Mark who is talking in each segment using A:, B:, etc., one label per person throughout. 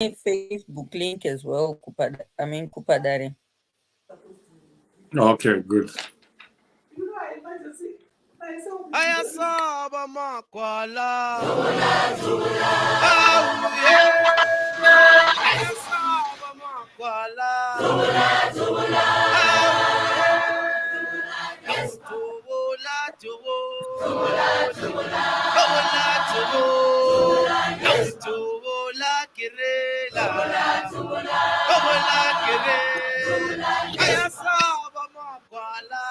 A: Facebook link as well, Kupadare.
B: Okay, good.
C: Ayasaba makwala. Ayasaba makwala. Tubula tubu. Tubula kirela. Tubula kirela. Ayasaba makwala.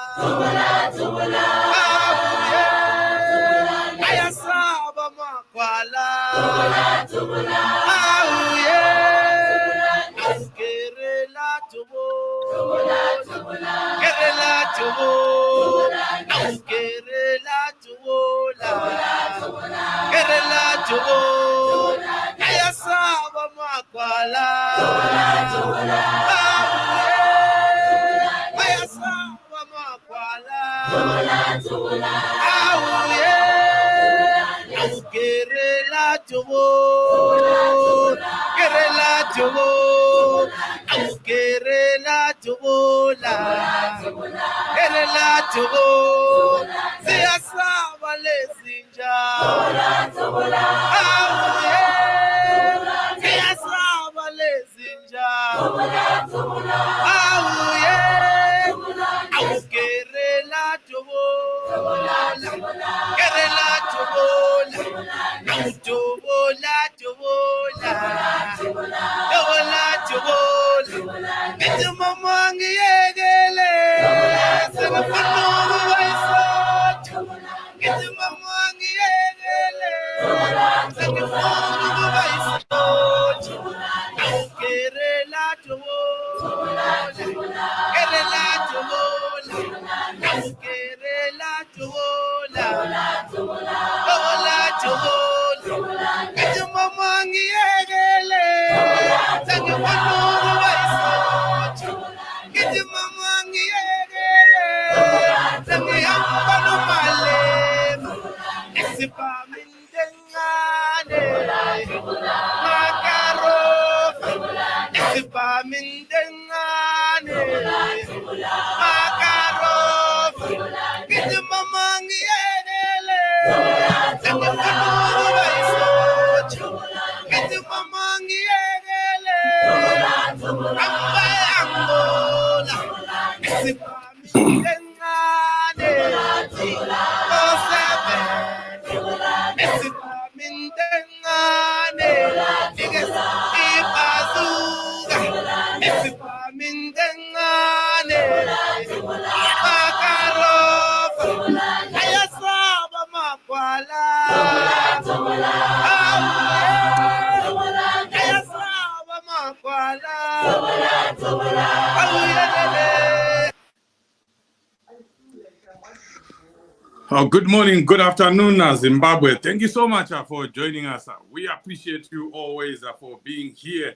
C: Ayasaba makwala. Kerela tubu. Kerela tubu. Kerela tubu. Kerela tubu. Ayasaba makwala. Ayasaba makwala. Kerela tubu. Kerela tubu. Kerela tubu. Kerela tubu. Siyasaba lezinja. Siyasaba lezinja. Kerela tubu. Kerela tubu. Tubola, tubola, tubola, tubola. Get mama ngiyekele, sekufuna ukubayisotha. Get mama ngiyekele, sekufuna ukubayisotha. Kerela tubola, kerela tubola, kerela tubola, tubola, tubola. Get mama ngiyekele, sekufuna ukubayisotha. Get mama ngiyekele, sekuyamba nomalema. Isipami ndengane, makarofa. Isipami ndengane, makarofa. Get mama ngiyekele, sekufuna ukubayisotha. Get mama ngiyekele, ambayangola. Isipami ndengane, osebe. Isipami ndengane, ibazuka. Isipami ndengane, makarofa. Ayasaba makwala. Ayasaba makwala.
B: Good morning, good afternoon, Zimbabwe. Thank you so much for joining us. We appreciate you always for being here.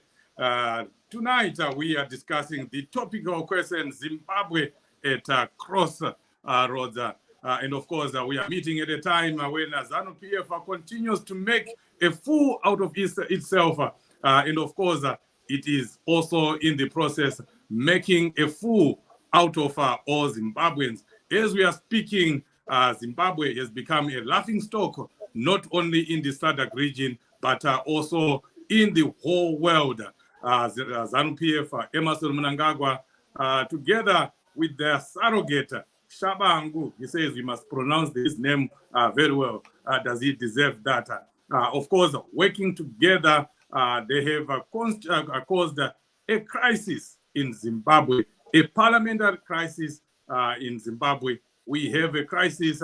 B: Tonight, we are discussing the topical question, Zimbabwe at Crossroads. And of course, we are meeting at a time when ZANU-PF continues to make a fool out of itself. And of course, it is also in the process making a fool out of all Zimbabweans. As we are speaking, Zimbabwe has become a laughingstock, not only in the SADC region, but also in the whole world. ZANU-PF, Emerson Mnangagwa, together with their surrogate, Shabangu, he says we must pronounce his name very well. Does he deserve that? Of course, working together, they have caused a crisis in Zimbabwe, a parliamentary crisis in Zimbabwe. We have a crisis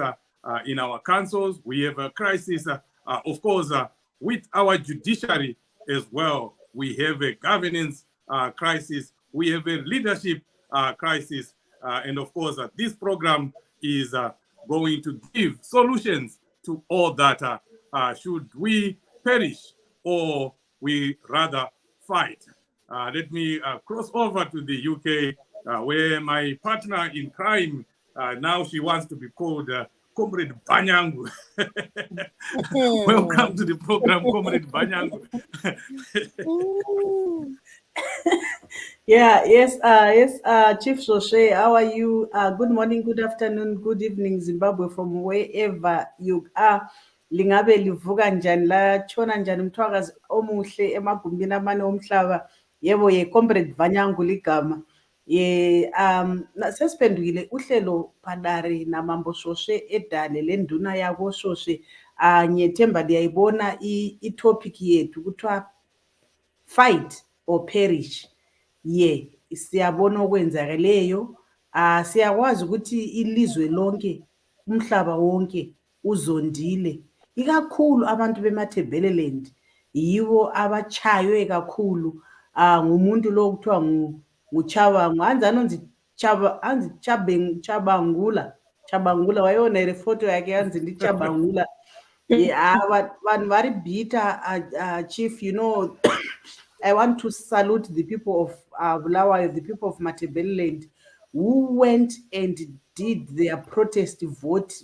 B: in our councils. We have a crisis, of course, with our judiciary as well. We have a governance crisis. We have a leadership crisis. And of course, this program is going to give solutions to all that. Should we perish or we rather fight? Let me cross over to the UK, where my partner in crime, now she wants to be called Comrade Banyangu. Welcome to the program, Comrade Banyangu.
D: Chief Soshe, how are you? Good morning, good afternoon, good evening, Zimbabwe, from wherever you are. Lingabe livuka njani la chona njani mthwakazi omuhle emagumbini amane omhlaba. Yebo ye Comrade Banyangu ligama. Sesiphendukile uhlelo Padare namambo Soshe edale lenduna yako Soshe. Ngiyethemba liyayibona i-topic yethu kuthiwa fight or perish. Siyabona okwenzakeleyo. Siyakwazi ukuthi ilizwe lonke, umhlaba wonke uzondile. Ikakhulu abantu bemathebeleland yiwo abachaywe kakhulu ngumuntu lo kuthiwa nguChabangu. Chabangula wayona ile photo yakhe yanzi ndiChabangula. Vanhu vari bitter, Chief, you know. I want to salute the people of Bulawayo, the people of Matabeleland, who went and did their protest vote,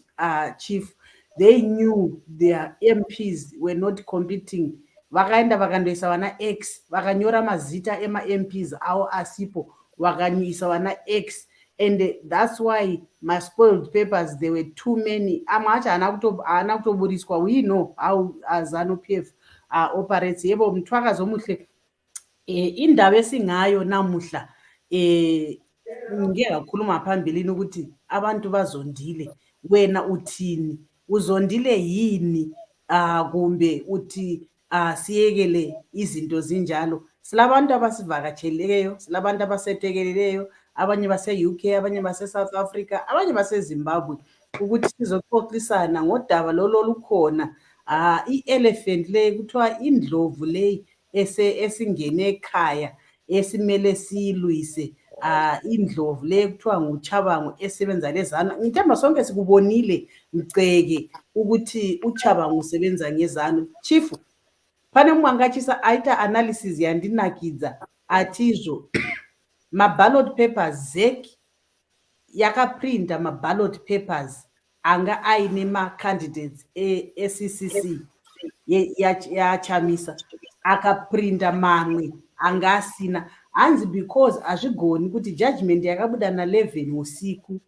D: Chief. They knew their MPs were not competing. Vakaenda vakandoisa vana X, vakanyora mazita ema MPs awo asipo, vakanyisa vana X. And that's why my spoiled papers, there were too many. Amacha haana kutoburiswa. We know how ZANU-PF operates. Yebo mthwakazi omuhle. Indaba esingayo namuhla ngeke ngakhuluma phambilini ukuthi abantu bazondile. Wena uthini? Uzondile yini? Kumbe uthi siyekele izinto zinjalo? Silabantu abasivakatsheleyo, silabantu abasetekeleleyo, abanye base-UK, abanye base-South Africa, abanye base-Zimbabwe, ukuthi sizoxoxisana ngodaba lolo lukhona. I-elephant le kuthiwa indlovu leyi esingene ekhaya esimele siyilwise, indlovu le kuthiwa nguChabangu esebenza lezanu. Ngithemba sonke sikubonile Mceke ukuthi uChabangu usebenza ngezanu. Chief, pane mwangachisa aita analysis yandinakidza atizvo maballot papers ZEC yakaprinta maballot papers anga aine macandidates eCCC yachamisa akaprinta mamwe angasina hanzi because azvigoni kuti judgment yakabuda na11 usiku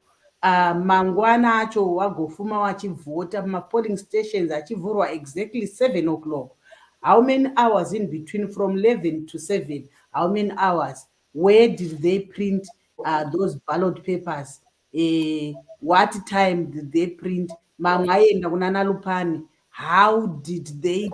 D: mangwana acho wagofuma wachivhota polling stations achivhurwa exactly 7 o'clock. How many hours in between from 11 to 7? How many hours? Where did they print those ballot papers? What time did they print? Mamwaenda kunana Lupani. How did they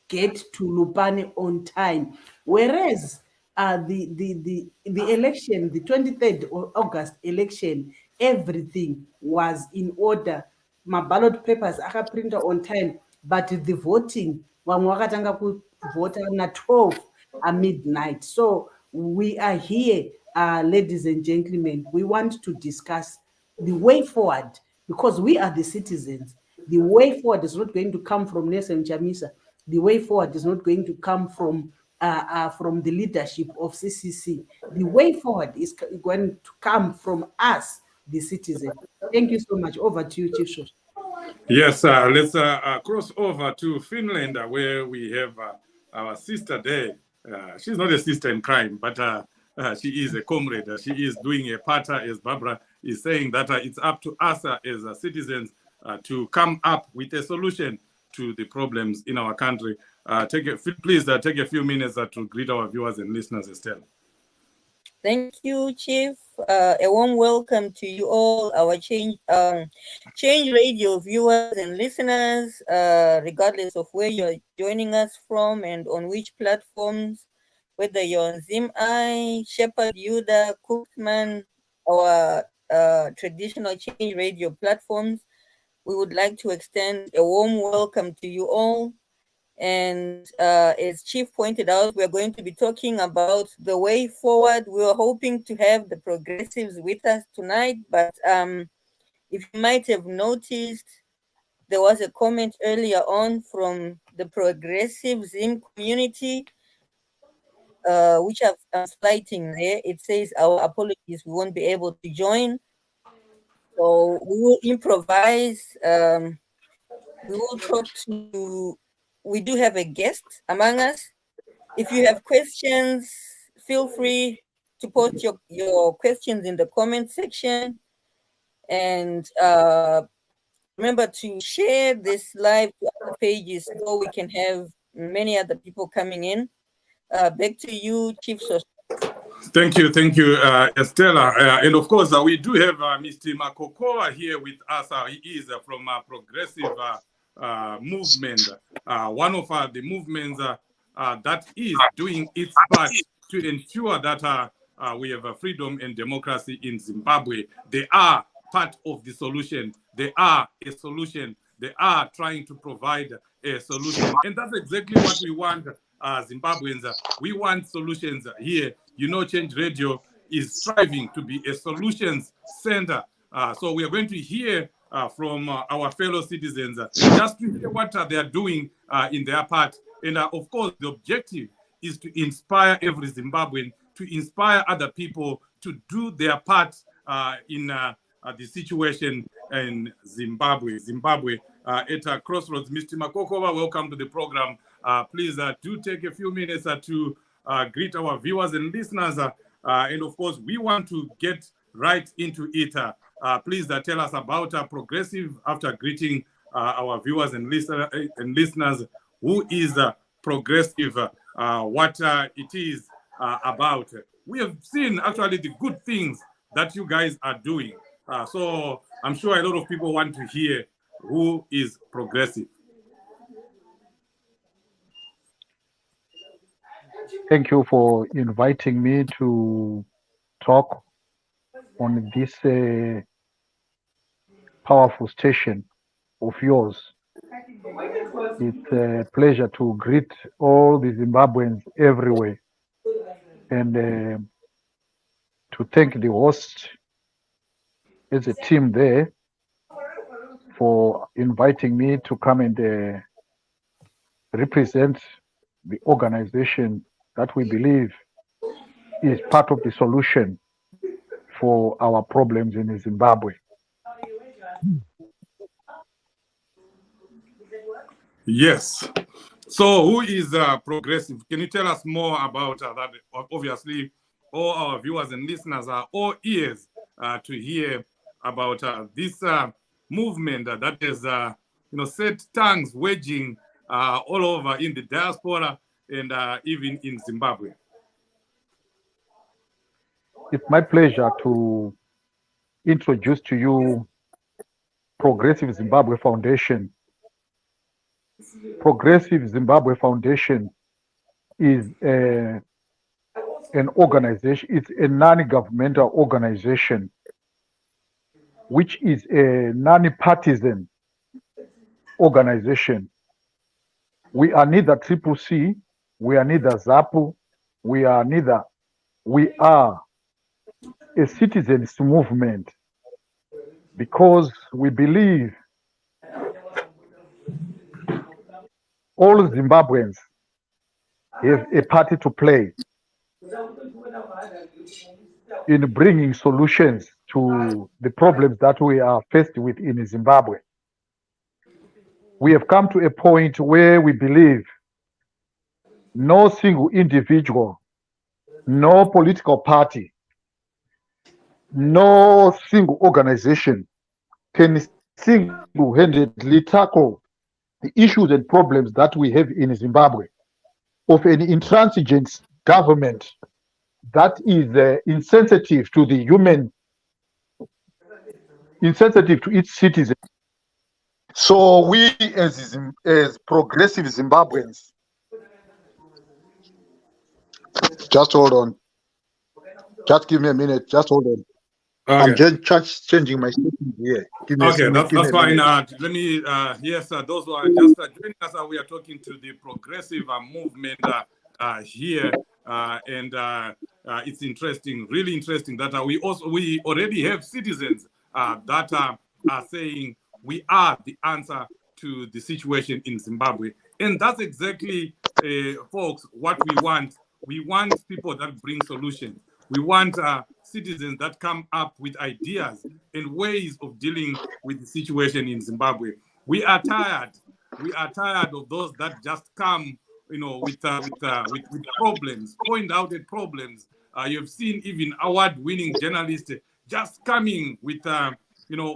D: get to Lupane on time? Whereas the election, the 23rd of August election, everything was in order. My ballot papers are printed on time, but the voting, wakatanga kuvota na 12 at midnight. So we are here, ladies and gentlemen. We want to discuss the way forward because we are the citizens. The way forward is not going to come from Nelson Chamisa. The way forward is not going to come from the leadership of CCC. The way forward is going to come from us, the citizens. Thank you so much. Over to you, Chief Shosh.
B: Yes, let's cross over to Finland, where we have our sister there. She's not a sister in crime, but she is a comrade. She is doing a parter, as Barbara is saying, that it's up to us as citizens to come up with a solution to the problems in our country. Please take a few minutes to greet our viewers and listeners, Estelle.
A: Thank you, Chief. A warm welcome to you all, our Change Radio viewers and listeners, regardless of where you're joining us from and on which platforms, whether you're on ZimEye, Shepherd, Yuda, Cookman, or traditional Change Radio platforms. We would like to extend a warm welcome to you all. And as Chief pointed out, we're going to be talking about the way forward. We were hoping to have the progressives with us tonight, but if you might have noticed, there was a comment earlier on from the progressive Zim community, which I'm citing there. It says, our apologies, we won't be able to join. So we will improvise. We will talk to. We do have a guest among us. If you have questions, feel free to post your questions in the comment section. And remember to share this live to other pages so we can have many other people coming in. Back to you, Chief Sos.
B: Thank you, Estella. And of course, we do have Mr. Makokoa here with us. He is from Progressive Movement, one of the movements that is doing its part to ensure that we have freedom and democracy in Zimbabwe. They are part of the solution. They are a solution. They are trying to provide a solution. And that's exactly what we want, Zimbabweans. We want solutions here. You know, Change Radio is striving to be a solutions center. So we are going to hear from our fellow citizens just to hear what they are doing in their part. And of course, the objective is to inspire every Zimbabwean, to inspire other people to do their part in the situation in Zimbabwe. At Crossroads, Mr. Makokoa, welcome to the program. Please do take a few minutes to greet our viewers and listeners. And of course, we want to get right into it. Please tell us about Progressive after greeting our viewers and listeners. Who is Progressive? What it is about? We have seen actually the good things that you guys are doing. So I'm sure a lot of people want to hear who is Progressive.
E: Thank you for inviting me to talk on this powerful station of yours. It's a pleasure to greet all the Zimbabweans everywhere and to thank the host as a team there for inviting me to come and represent the organization that we believe is part of the solution for our problems in Zimbabwe.
B: Yes. So who is Progressive? Can you tell us more about that? Obviously, all our viewers and listeners are all ears to hear about this movement that has set tongues waging all over in the diaspora and even in Zimbabwe.
E: It's my pleasure to introduce to you Progressive Zimbabwe Foundation. Progressive Zimbabwe Foundation is an organization, it's a non-governmental organization, which is a non-partisan organization. We are neither Triple C, we are neither ZAPU, we are a citizens movement because we believe all Zimbabweans have a party to play in bringing solutions to the problems that we are faced with in Zimbabwe. We have come to a point where we believe no single individual, no political party, no single organization can single-handedly tackle the issues and problems that we have in Zimbabwe of an intransigent government that is insensitive to its citizens. So we as progressive Zimbabweans, just hold on. Just give me a minute. Just hold on.
B: Okay.
E: I'm just changing my statement here.
B: That's fine. Let me, yes, those who are just joining us, we are talking to the Progressive movement here. And it's interesting, really interesting that we already have citizens that are saying we are the answer to the situation in Zimbabwe. And that's exactly, folks, what we want. We want people that bring solutions. We want citizens that come up with ideas and ways of dealing with the situation in Zimbabwe. We are tired. We are tired of those that just come, with problems, point out the problems. You've seen even award-winning journalists just coming with,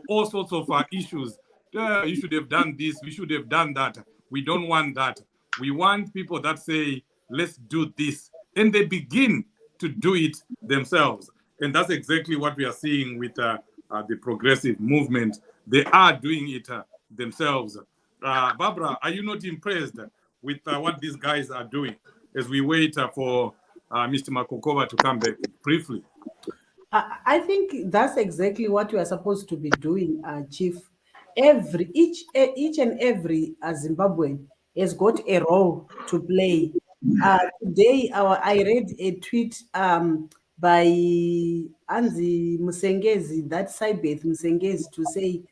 B: all sorts of issues. You should have done this. We should have done that. We don't want that. We want people that say, let's do this. And they begin to do it themselves. And that's exactly what we are seeing with the progressive movement. They are doing it themselves. Barbara, are you not impressed with what these guys are doing as we wait for Mr. Makokova to come back briefly?
D: I think that's exactly what we are supposed to be doing, Chief. Each and every Zimbabwean has got a role to play. Today, I read a tweet by Anzi Musengezi, that Saibeth Musengezi, to say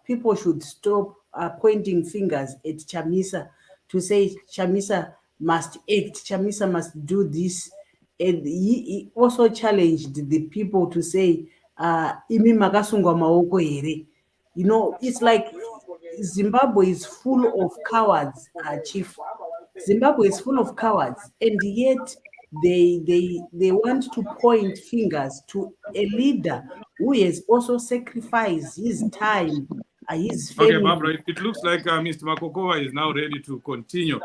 D: people should stop pointing fingers at Chamisa, to say Chamisa must act, Chamisa must do this. And he also challenged the people to say, imi makasungwa maoko here. It's like Zimbabwe is full of cowards, Chief. Zimbabwe is full of cowards, and yet they want to point fingers to a leader who has also sacrificed his time, his family.
B: Okay, Barbara, it looks like Mr. Makokova is now ready to continue.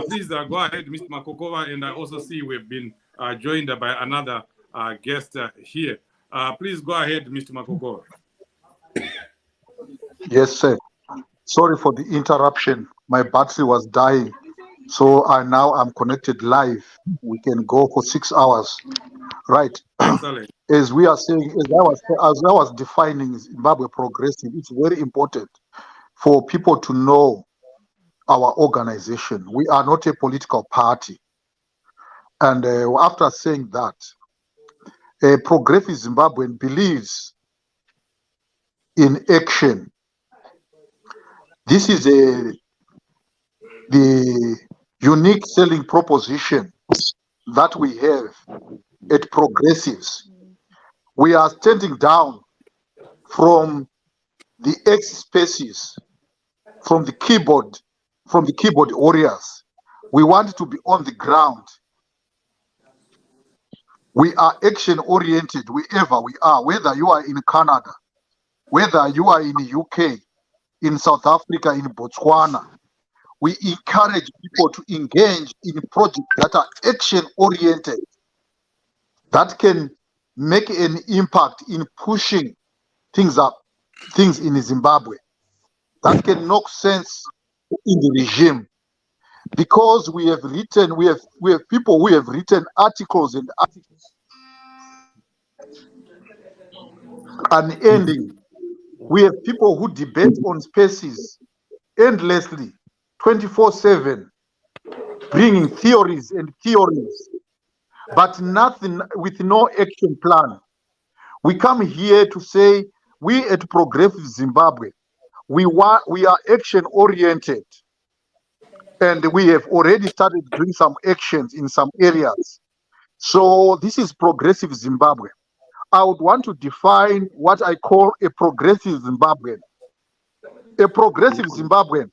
B: Please go ahead, Mr. Makokova, and I also see we've been joined by another guest here. Please go ahead, Mr. Makokova.
E: Yes, sir. Sorry for the interruption. My battery was dying. So now I'm connected live. We can go for 6 hours. Right.
B: Excellent.
E: As we are saying, as I was defining Zimbabwe progressive, it's very important for people to know our organization. We are not a political party. And after saying that, a progressive Zimbabwean believes in action. This is the unique selling proposition that we have at progressives. We are standing down from the X spaces, from the keyboard warriors. We want to be on the ground. We are action oriented wherever we are, whether you are in Canada, whether you are in the UK, in South Africa, in Botswana. We encourage people to engage in projects that are action oriented, that can make an impact in pushing things in Zimbabwe, that can knock sense in the regime. Because we have people who have written articles unending. We have people who debate on spaces endlessly, 24/7, bringing theories, but nothing, with no action plan. We come here to say, we at Progressive Zimbabwe, we are action oriented, and we have already started doing some actions in some areas. So this is Progressive Zimbabwe. I would want to define what I call a progressive Zimbabwean. A progressive Zimbabwean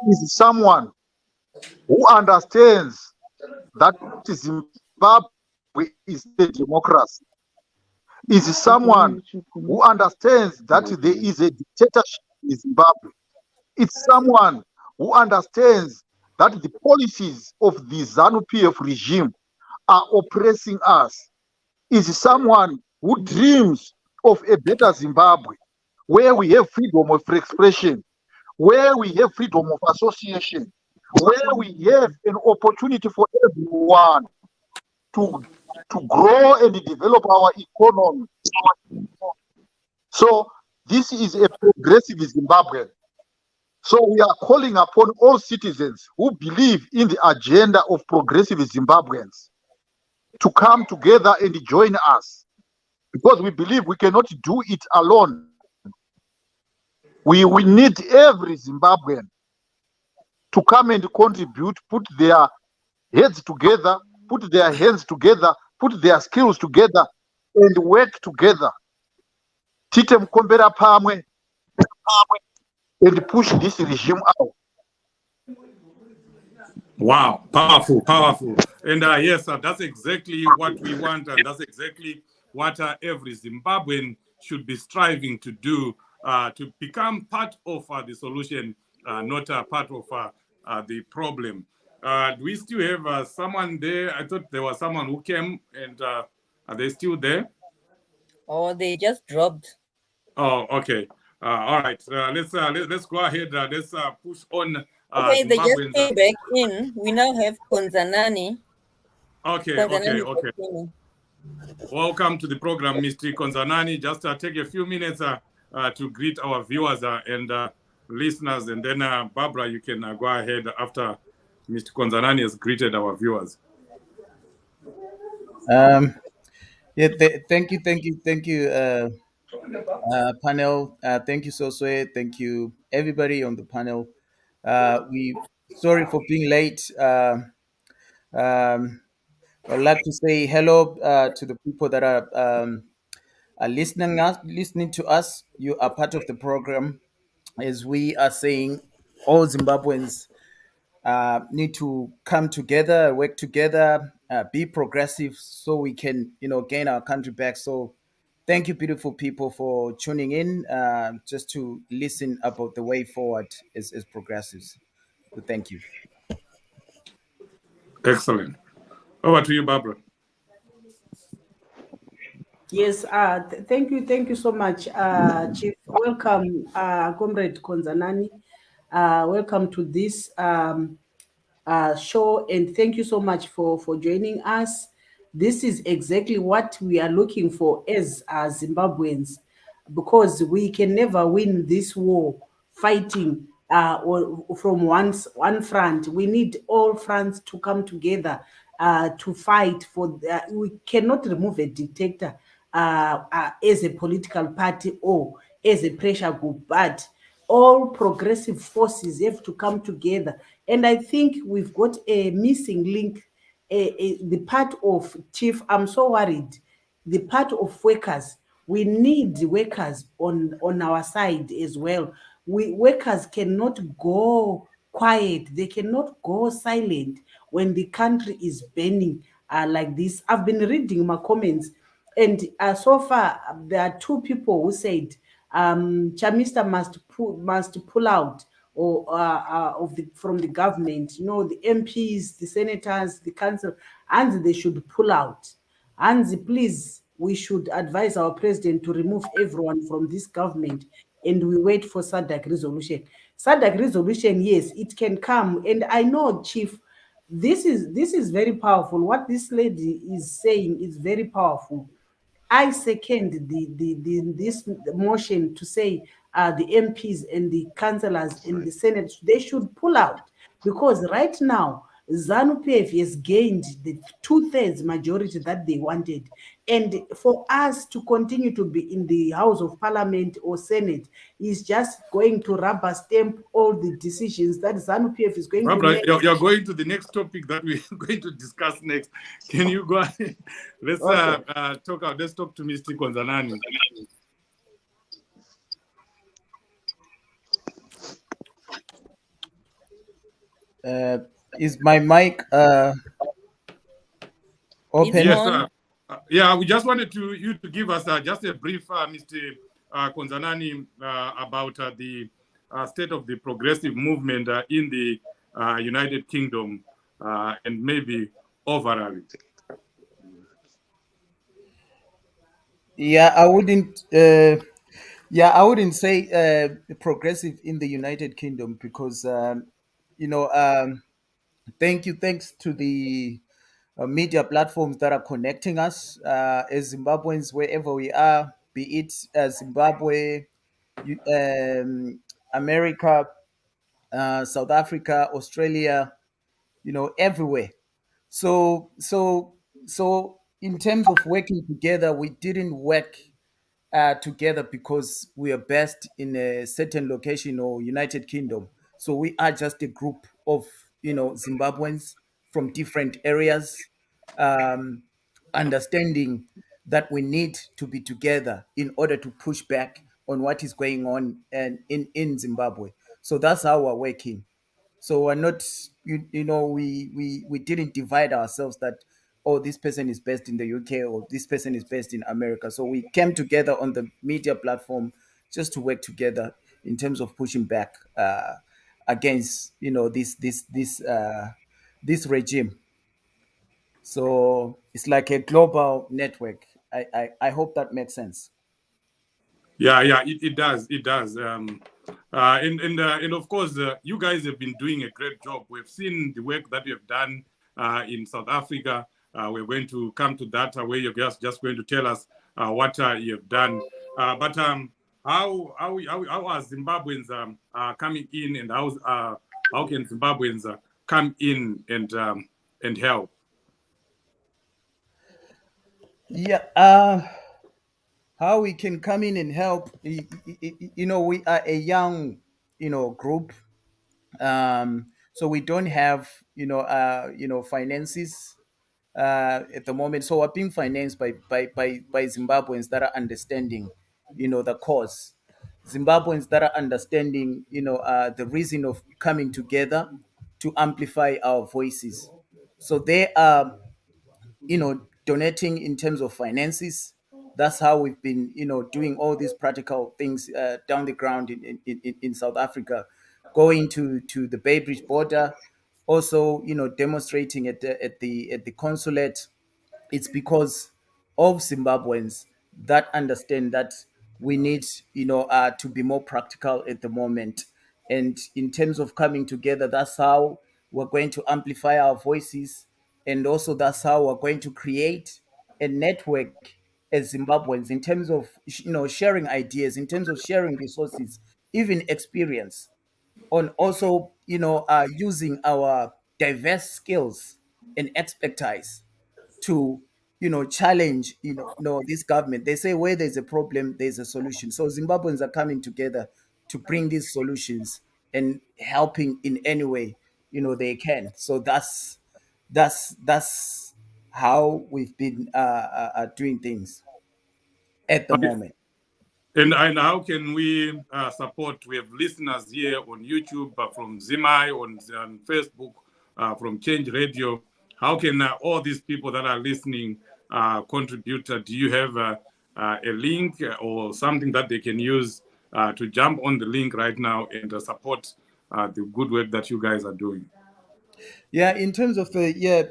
E: is someone who understands that Zimbabwe is a democracy. Is someone who understands that there is a dictatorship in Zimbabwe. It's someone who understands that the policies of the ZANU-PF regime are oppressing us. Is someone who dreams of a better Zimbabwe, where we have freedom of expression, where we have freedom of association, where we have an opportunity for everyone to grow and develop our economy. So this is a progressive Zimbabwe. So we are calling upon all citizens who believe in the agenda of progressive Zimbabweans to come together and join us, because we believe we cannot do it alone. We need every Zimbabwean to come and contribute, put their heads together, put their hands together, put their skills together and work together. Tite mkombera pamwe and push this regime out.
B: Wow, powerful, powerful. And yes, that's exactly what we want, and that's exactly what every Zimbabwean should be striving to do, to become part of the solution, not a part of the problem. Do we still have someone there? I thought there was someone who came, and are they still there?
A: Or they just dropped.
B: Oh, okay. All right. Let's go ahead. Let's push on.
A: Okay, they just
B: Zimbabweans.
A: came back in. We now have Konzanani.
B: Okay,
A: Konzanani
B: okay. Welcome to the program, Mr. Konzanani. Just take a few minutes to greet our viewers and listeners, and then Barbara, you can go ahead after Mr. Konzanani has greeted our viewers.
F: Yeah, thank you, panel. Thank you, Soswe. Thank you, everybody on the panel. We sorry for being late. I'd like to say hello to the people that are listening to us. You are part of the program, as we are saying. All Zimbabweans need to come together, work together, be progressive, so we can, gain our country back. So, thank you, beautiful people, for tuning in, just to listen about the way forward as progressives. So, thank you.
B: Excellent. Over to you, Barbara.
D: Yes, thank you so much, Chief. Welcome, Comrade Konzanani. Welcome to this show, and thank you so much for joining us. This is exactly what we are looking for as Zimbabweans, because we can never win this war fighting or from one front. We need all fronts to come together to fight for. We cannot remove a dictator as a political party or as a pressure group, but all progressive forces have to come together. And I think we've got a missing link, the part of Chief. I'm so worried. The part of workers. We need workers on our side as well. Workers cannot go quiet. They cannot go silent when the country is burning like this. I've been reading my comments, and so far there are two people who said Chamista must pull out or from the government. The MPs, the senators, the council, and they should pull out. And please, we should advise our president to remove everyone from this government, and we wait for SADC resolution. SADC resolution, yes, it can come, and I know, Chief, this is very powerful. What this lady is saying is very powerful. I second this motion to say the MPs and the councillors in the Senate, they should pull out, because right now ZANU-PF has gained the 2/3 majority that they wanted. And for us to continue to be in the House of Parliament or Senate is just going to rubber stamp all the decisions that ZANU-PF is going to make.
B: You're going to the next topic that we're going to discuss next. Can you go ahead? Let's let's talk to Mr. Konzanani.
F: Is my mic open?
B: Yes, sir. Yeah, we just wanted you to give us just a brief, Mr. Konzanani, about the state of the progressive movement in the United Kingdom and maybe overall.
F: Yeah, I wouldn't. I wouldn't say progressive in the United Kingdom, because thanks to the media platforms that are connecting us as Zimbabweans wherever we are, be it Zimbabwe, America, South Africa, Australia, everywhere. So in terms of working together, we didn't work together because we are based in a certain location or United Kingdom. So we are just a group of Zimbabweans from different areas. Um, understanding that we need to be together in order to push back on what is going on and in Zimbabwe. So that's how we're working. So we're not, we didn't divide ourselves that, oh, this person is based in the UK or this person is based in America. So we came together on the media platform just to work together in terms of pushing back against, this regime. So it's like a global network. I hope that makes sense.
B: Yeah, yeah, it does. It does. And of course, you guys have been doing a great job. We've seen the work that you have done in South Africa. We're going to come to that where you're just going to tell us what you have done. But how are Zimbabweans coming in, and how can Zimbabweans come in and help?
F: Yeah. How we can come in and help? We are a young, group. So we don't have, finances at the moment. So we're being financed by Zimbabweans that are understanding, the cause. Zimbabweans that are understanding, the reason of coming together to amplify our voices. So they are, donating in terms of finances. That's how we've been, doing all these practical things down the ground in South Africa, going to the Bay Bridge border, also, demonstrating at the consulate. It's because of Zimbabweans that understand that we need, to be more practical at the moment. And in terms of coming together, that's how we're going to amplify our voices. And also, that's how we're going to create a network as Zimbabweans in terms of, sharing ideas, in terms of sharing resources, even experience on also, using our diverse skills and expertise to, challenge, this government. They say where there's a problem there's a solution. So Zimbabweans are coming together to bring these solutions and helping in any way, they can. So that's how we've been doing things at the
B: Okay.
F: moment.
B: And how can we support? We have listeners here on YouTube, from Zimai, on Facebook, from Change Radio. How can all these people that are listening contribute? Do you have a link or something that they can use to jump on the link right now and support the good work that you guys are doing?
F: Yeah, in terms of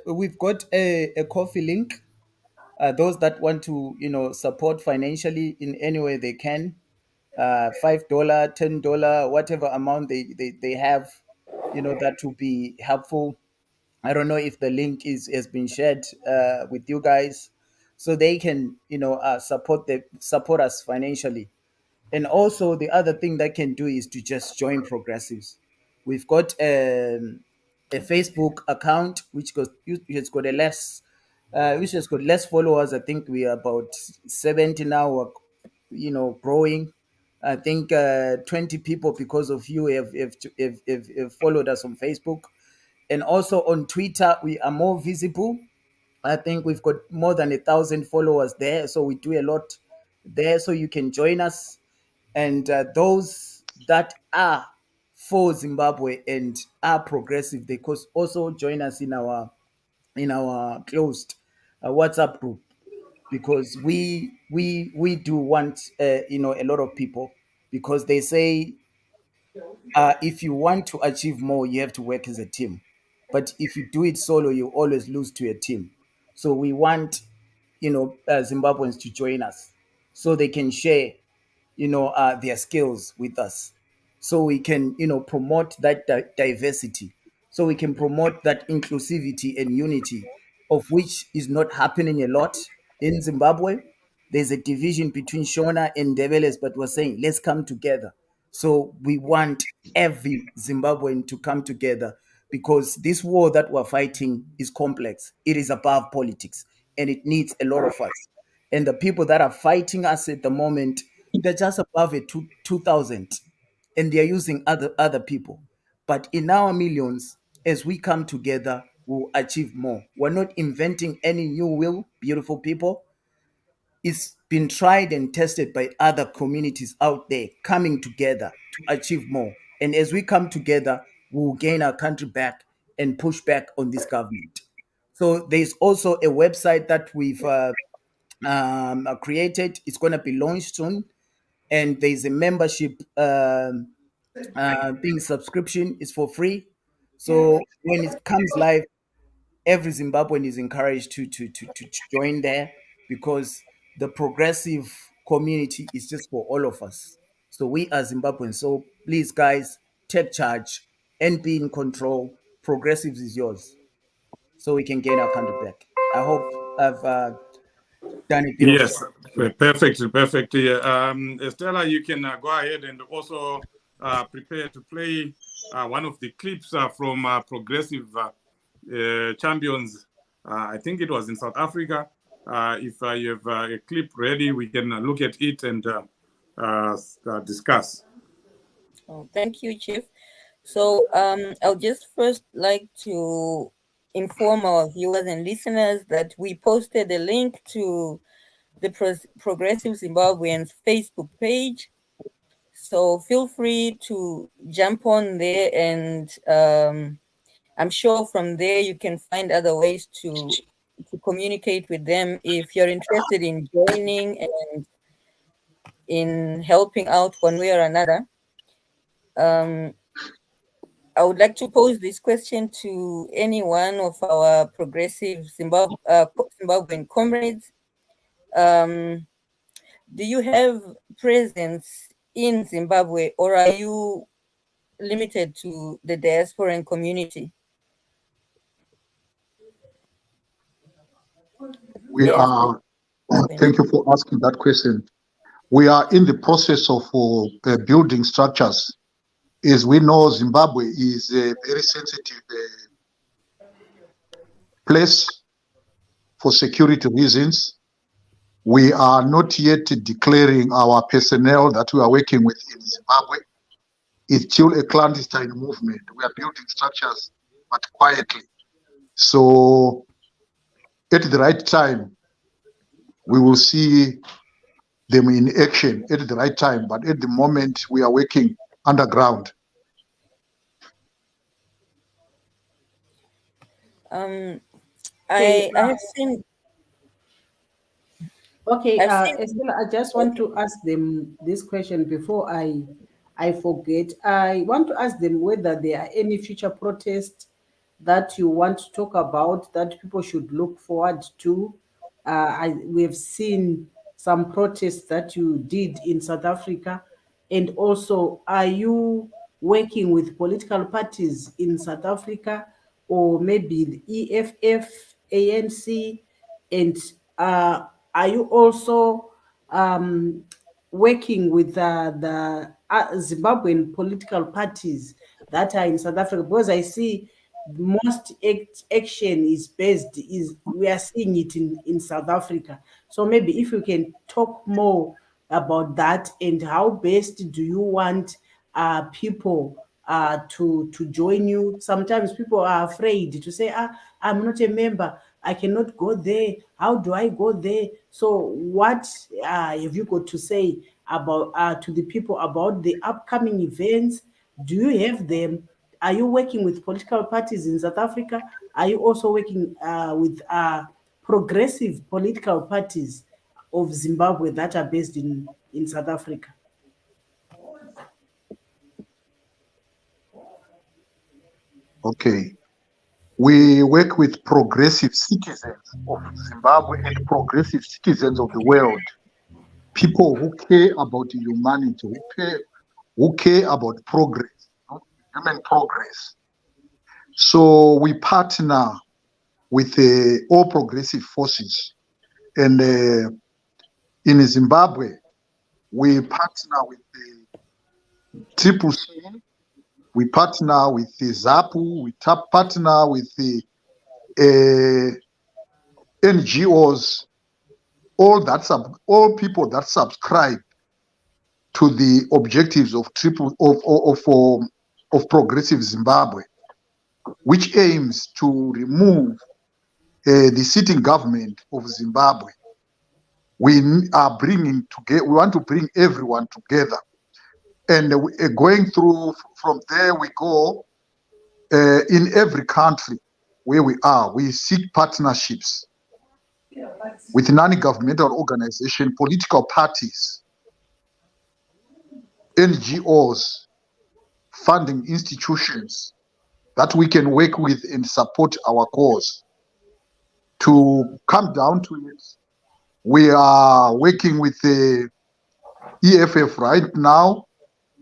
F: we've got a coffee link. Those that want to, support financially in any way they can, $5, $10, whatever amount they have, that will be helpful. I don't know if the link has been shared with you guys, so they can, support us financially. And also the other thing they can do is to just join progressives. We've got a Facebook account which has got less followers. I think we are about 70 now. We're, growing. I think 20 people because of you have followed us on Facebook, and also on Twitter we are more visible. I think we've got more than 1,000 followers there, so we do a lot there. So you can join us, and those that are for Zimbabwe and are progressive, they could also join us in our closed WhatsApp group, because we do want, a lot of people, because they say if you want to achieve more, you have to work as a team. But if you do it solo, you always lose to a team. So we want, Zimbabweans to join us so they can share, their skills with us. So we can, promote that diversity. So we can promote that inclusivity and unity, of which is not happening a lot in Zimbabwe. There's a division between Shona and Develes, but we're saying let's come together. So we want every Zimbabwean to come together, because this war that we're fighting is complex. It is above politics, and it needs a lot of us. And the people that are fighting us at the moment, they're just above a 2,000, and they're using other people. But in our millions, as we come together, we'll achieve more. We're not inventing any new wheel, beautiful people. It's been tried and tested by other communities out there coming together to achieve more. And as we come together, we'll gain our country back and push back on this government. So there's also a website that we've created. It's going to be launched soon. And there's a membership being subscription. It's for free. So when it comes live, every Zimbabwean is encouraged to join there, because the progressive community is just for all of us. So we are Zimbabweans. So please, guys, take charge and be in control. Progressives is yours, so we can gain our country back. I hope I've done a bit of.
B: Yes, perfect. Yeah. Stella, you can go ahead and also prepare to play one of the clips from Progressive Champions. I think it was in South Africa. If you have a clip ready, we can look at it and discuss.
A: Oh, thank you, Chief. So I'll just first like to inform our viewers and listeners that we posted a link to the Progressive Zimbabweans Facebook page. So feel free to jump on there, and I'm sure from there you can find other ways to communicate with them if you're interested in joining and in helping out one way or another. I would like to pose this question to any one of our progressive Zimbabwean comrades. Do you have presence in Zimbabwe, or are you limited to the diasporan community?
G: We are, thank you for asking that question. We are in the process of building structures. As we know, Zimbabwe is a very sensitive place for security reasons. We are not yet declaring our personnel that we are working with in Zimbabwe. It's still a clandestine movement. We are building structures, but quietly. So at the right time, we will see them in action at the right time. But at the moment, we are working underground.
A: I have seen.
D: Okay, Estella, I just want to ask them this question before I forget. I want to ask them whether there are any future protests that you want to talk about that people should look forward to. We've seen some protests that you did in South Africa, and also, are you working with political parties in South Africa, or maybe the EFF, ANC, and are you also working with the Zimbabwean political parties that are in South Africa? Because I see most action is based, we are seeing it in South Africa. So maybe if you can talk more about that, and how best do you want people to join you. Sometimes people are afraid to say, I'm not a member, I cannot go there. How do I go there? So what have you got to say about to the people about the upcoming events? Do you have them? Are you working with political parties in South Africa? Are you also working with progressive political parties of Zimbabwe that are based in South Africa?
G: Okay. We work with progressive citizens of Zimbabwe and progressive citizens of the world. People who care about humanity, who care about progress, human progress. So we partner with all progressive forces. And in Zimbabwe, we partner with the Triple C, we partner with the ZAPU, we partner with the NGOs, all people that subscribe to the objectives of progressive Zimbabwe. which aims to remove the sitting government of Zimbabwe. We are bringing together. We want to bring everyone together, and going through from there we go. In every country where we are, we seek partnerships with non-governmental organizations, political parties, NGOs, funding institutions that we can work with and support our cause. To come down to it, we are working with the EFF right now,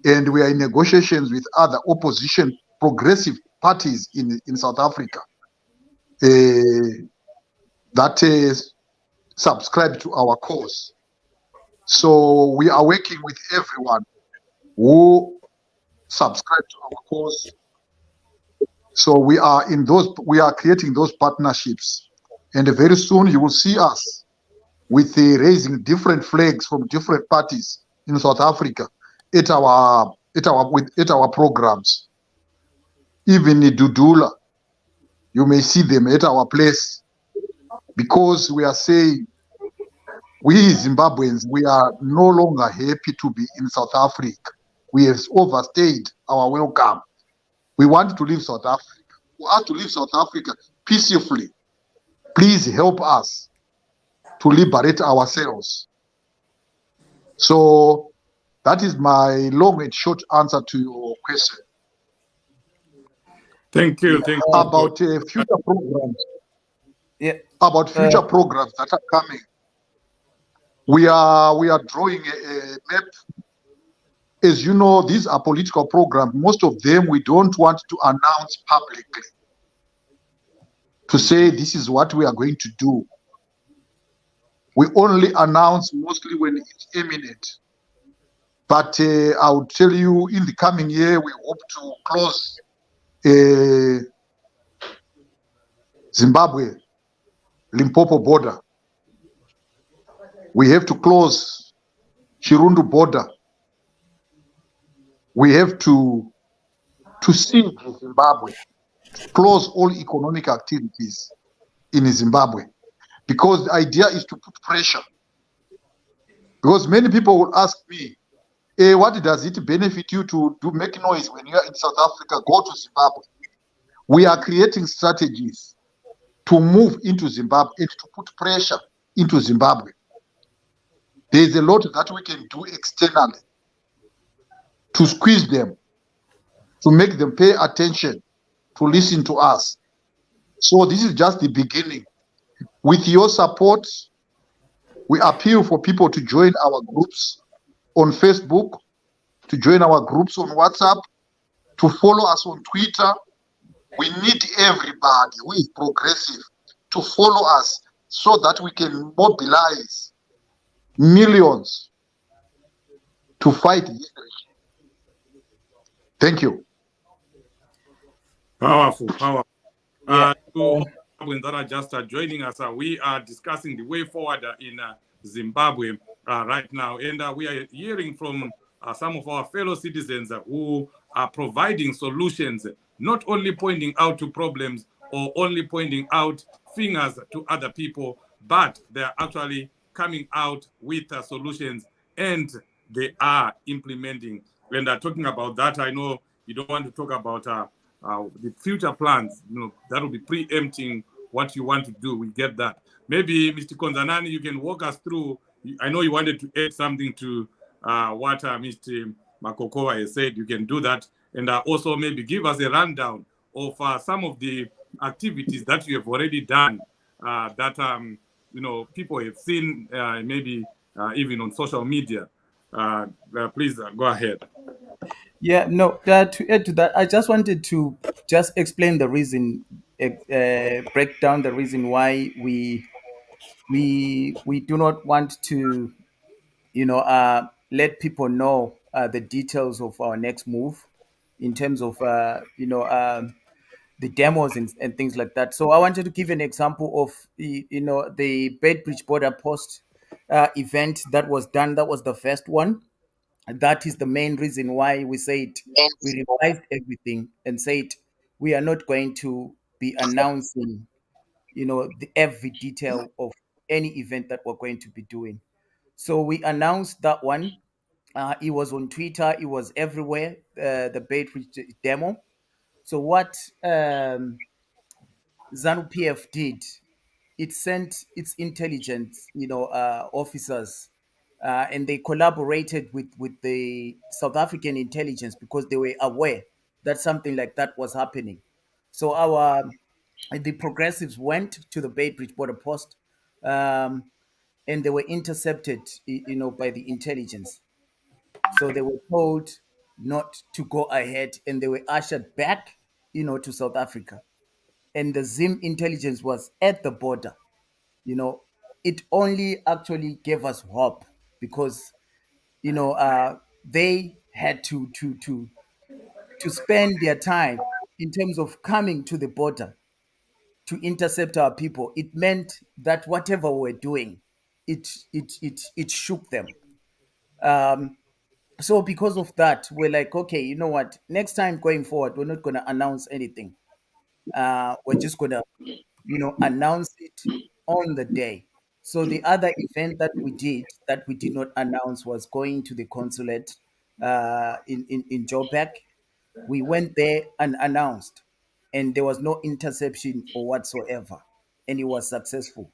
G: and we are in negotiations with other opposition progressive parties in South Africa that subscribe to our cause. So we are working with everyone who subscribe to our cause. So we are creating those partnerships, and very soon you will see us with raising different flags from different parties in South Africa at our programs. Even in Dudula, you may see them at our place, because we are saying we Zimbabweans, we are no longer happy to be in South Africa. We have overstayed our welcome. We want to leave South Africa. We have to leave South Africa peacefully. Please help us to liberate ourselves. So that is my long and short answer to your question.
B: Thank you. Thank you.
G: About future programs.
F: Yeah.
G: About future programs that are coming. We are drawing a map. As you know, these are political programs. Most of them we don't want to announce publicly, to say this is what we are going to do. We only announce mostly when it's imminent. But I would tell you, in the coming year, we hope to close Zimbabwe, Limpopo border. We have to close Chirundu border. We have to siege Zimbabwe, close all economic activities in Zimbabwe, because the idea is to put pressure. Because many people will ask me, what does it benefit you to make noise when you are in South Africa? Go to Zimbabwe. We are creating strategies to move into Zimbabwe and to put pressure into Zimbabwe. There is a lot that we can do externally to squeeze them, to make them pay attention, to listen to us. So this is just the beginning. With your support, we appeal for people to join our groups on Facebook, to join our groups on WhatsApp, to follow us on Twitter. We need everybody who is progressive to follow us, so that we can mobilize millions to fight this regime. Thank you.
B: Powerful.
F: Yeah.
B: To Zimbabweans that are just joining us, we are discussing the way forward in Zimbabwe right now, and we are hearing from some of our fellow citizens who are providing solutions, not only pointing out to problems or only pointing out fingers to other people, but they are actually coming out with solutions, and they are implementing. When they're talking about that, I know you don't want to talk about the future plans. That will be preempting what you want to do. We get that. Maybe Mr. Konzanani, you can walk us through. I know you wanted to add something to what Mr. Makokoa has said. You can do that, and also maybe give us a rundown of some of the activities that you have already done that people have seen, maybe even on social media. Please go ahead.
F: Yeah, no, to add to that, I just wanted to just explain the reason, break down the reason why we do not want to, let people know the details of our next move in terms of, the demos and things like that. So I wanted to give an example of, the Bedbridge border post event that was done. That was the first one. That is the main reason why we said we revised everything and said we are not going to be announcing, every detail of any event that we're going to be doing. So we announced that one. It was on Twitter. It was everywhere. The Beatrice demo. So what ZANU PF did, it sent its intelligence, officers, and they collaborated with the South African intelligence because they were aware that something like that was happening. So the progressives went to the Beitbridge border post, um, and they were intercepted, by the intelligence. So they were told not to go ahead, and they were ushered back, to South Africa. And the Zim intelligence was at the border. you know it only actually gave us hope because they had to spend their time in terms of coming to the border to intercept our people. It meant that whatever we're doing, it shook them. um so because of that, we're like, okay, you know what, next time going forward, we're not going to announce anything. We're just going to announce it on the day. So the other event that we did not announce was going to the consulate in Joburg. We went there and announced, and there was no interception or whatsoever, and it was successful.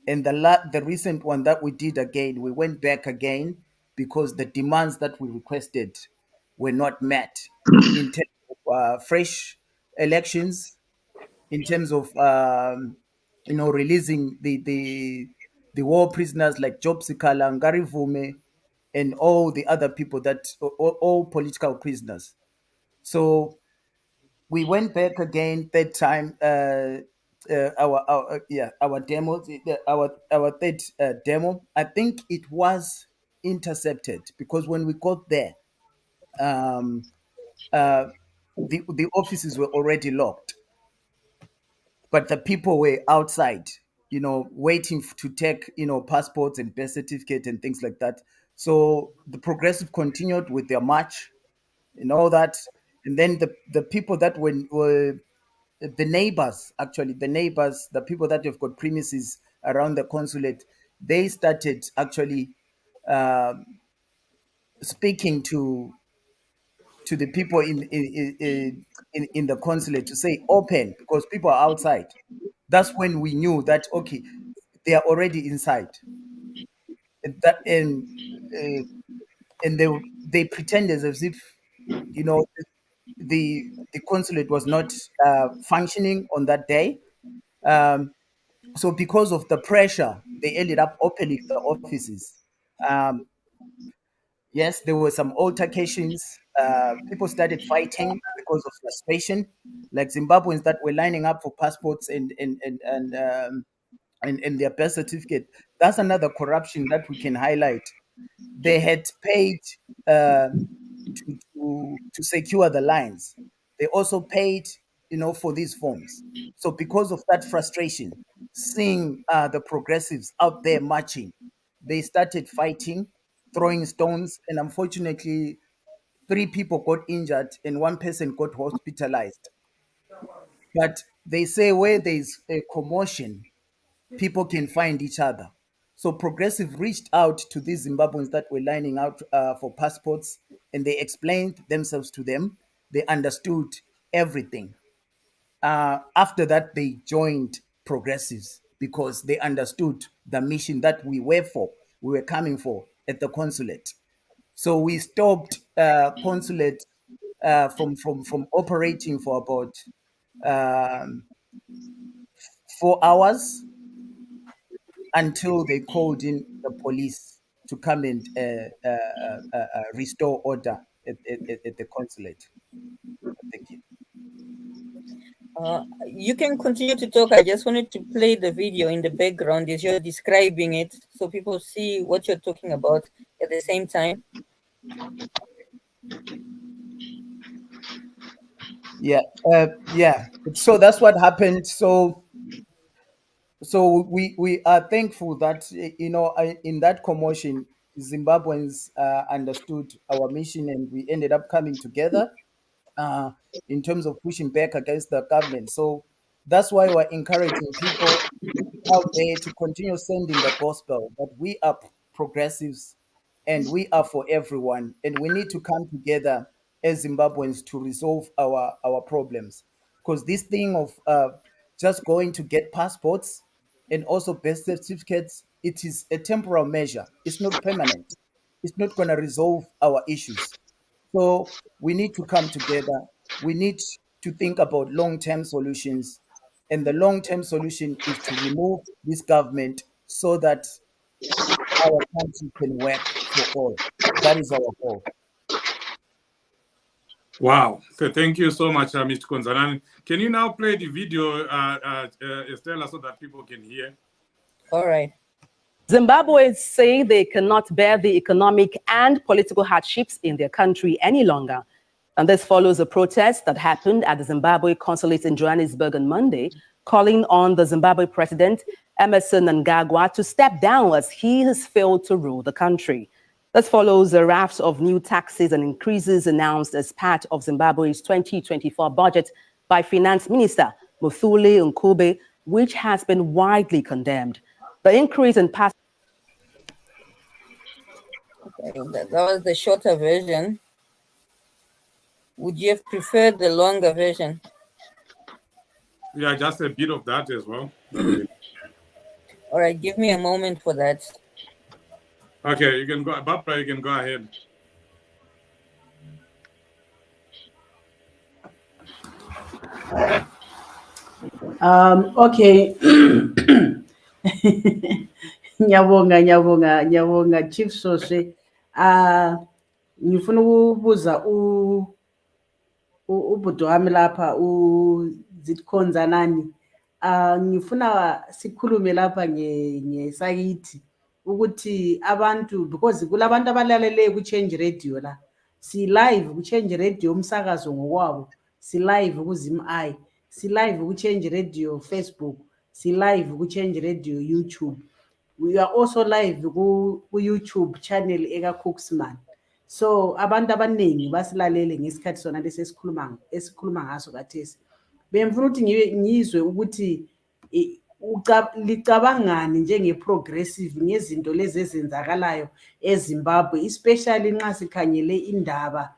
F: And the recent one that we did again, we went back again because the demands that we requested were not met in terms of fresh elections, in terms of releasing the war prisoners like Job Sikala, Ngari Vume, and all the other people that all political prisoners. So we went back again third time. Our demo, our third demo. I think it was intercepted because when we got there, um, uh, the offices were already locked, but the people were outside, waiting to take, passports and birth certificate and things like that. So the progressive continued with their march and all that, and then the people that were the neighbors, actually the neighbors, the people that have got premises around the consulate, they started actually um speaking to the people in the consulate to say open because people are outside. That's when we knew that okay, they are already inside. And that uh, and they pretended as if you know the consulate was not functioning on that day. Um, so because of the pressure, they ended up opening the offices. Um, yes, there were some altercations. People started fighting because of frustration, like Zimbabweans that were lining up for passports and their birth certificate. That's another corruption that we can highlight. They had paid uh, to secure the lines. They also paid, for these forms. So because of that frustration, seeing the progressives out there marching, they started fighting, throwing stones, and unfortunately, three people got injured and one person got hospitalized. But they say where there's a commotion, people can find each other. So Progressive reached out to these Zimbabweans that were lining out for passports, and they explained themselves to them. They understood everything. After that, they joined Progressives because they understood the mission that we were coming for at the consulate. So we stopped consulate from operating for about um, 4 hours until they called in the police to come and restore order at the consulate. Thank you.
A: You can continue to talk. I just wanted to play the video in the background as you're describing it so people see what you're talking about at the same time.
F: Yeah, yeah. So that's what happened. So we are thankful that in that commotion, Zimbabweans understood our mission, and we ended up coming together. in terms of pushing back against the government. So that's why we're encouraging people out there to continue sending the gospel that we are progressives and we are for everyone, and we need to come together as Zimbabweans to resolve our problems. Because this thing of just going to get passports and also birth certificates, it is a temporal measure. It's not permanent. It's not going to resolve our issues. So we need to come together. We need to think about long-term solutions. And the long-term solution is to remove this government so that our country can work for all. That is our goal.
B: Wow. So thank you so much, Mr. Konzanani. Can you now play the video, Estella, so that people can hear?
A: All right.
H: Zimbabweans say they cannot bear the economic and political hardships in their country any longer. And this follows a protest that happened at the Zimbabwe consulate in Johannesburg on Monday, calling on the Zimbabwe president, Emmerson Mnangagwa, to step down as he has failed to rule the country. This follows a raft of new taxes and increases announced as part of Zimbabwe's 2024 budget by Finance Minister Muthuli Nkube, which has been widely condemned. The increase in
A: Okay, that was the shorter version. Would you have preferred the longer version?
B: Yeah, just a bit of that as well.
A: All right, give me a moment for that.
B: Okay, you can go, Barbara, you can go ahead.
D: Okay. Nyabonga Chief Sose. Ngifuna ukubuza ubhuti wami lapha uZitkhonzanani. Ngifuna sikhulume lapha ngesakithi ukuthi abantu, because kulabantu abalalele ku-Change Radio la, si live ku-Change Radio umsakazo ngokwabo, si live ku-Zim Eye, si live ku-Change Radio Facebook, si live ku-Change Radio YouTube. We are also live ku-YouTube channel eka-Cooksman. So abantu abaningi basilalele ngesikhathi sona lesi esikhuluma ngaso kathesi. Bengifuna ukuthi ngizwe ukuthi licabangani njenge-progressive ngezinto lezi ezenzakalayo eZimbabwe, especially nxa sikhangele indaba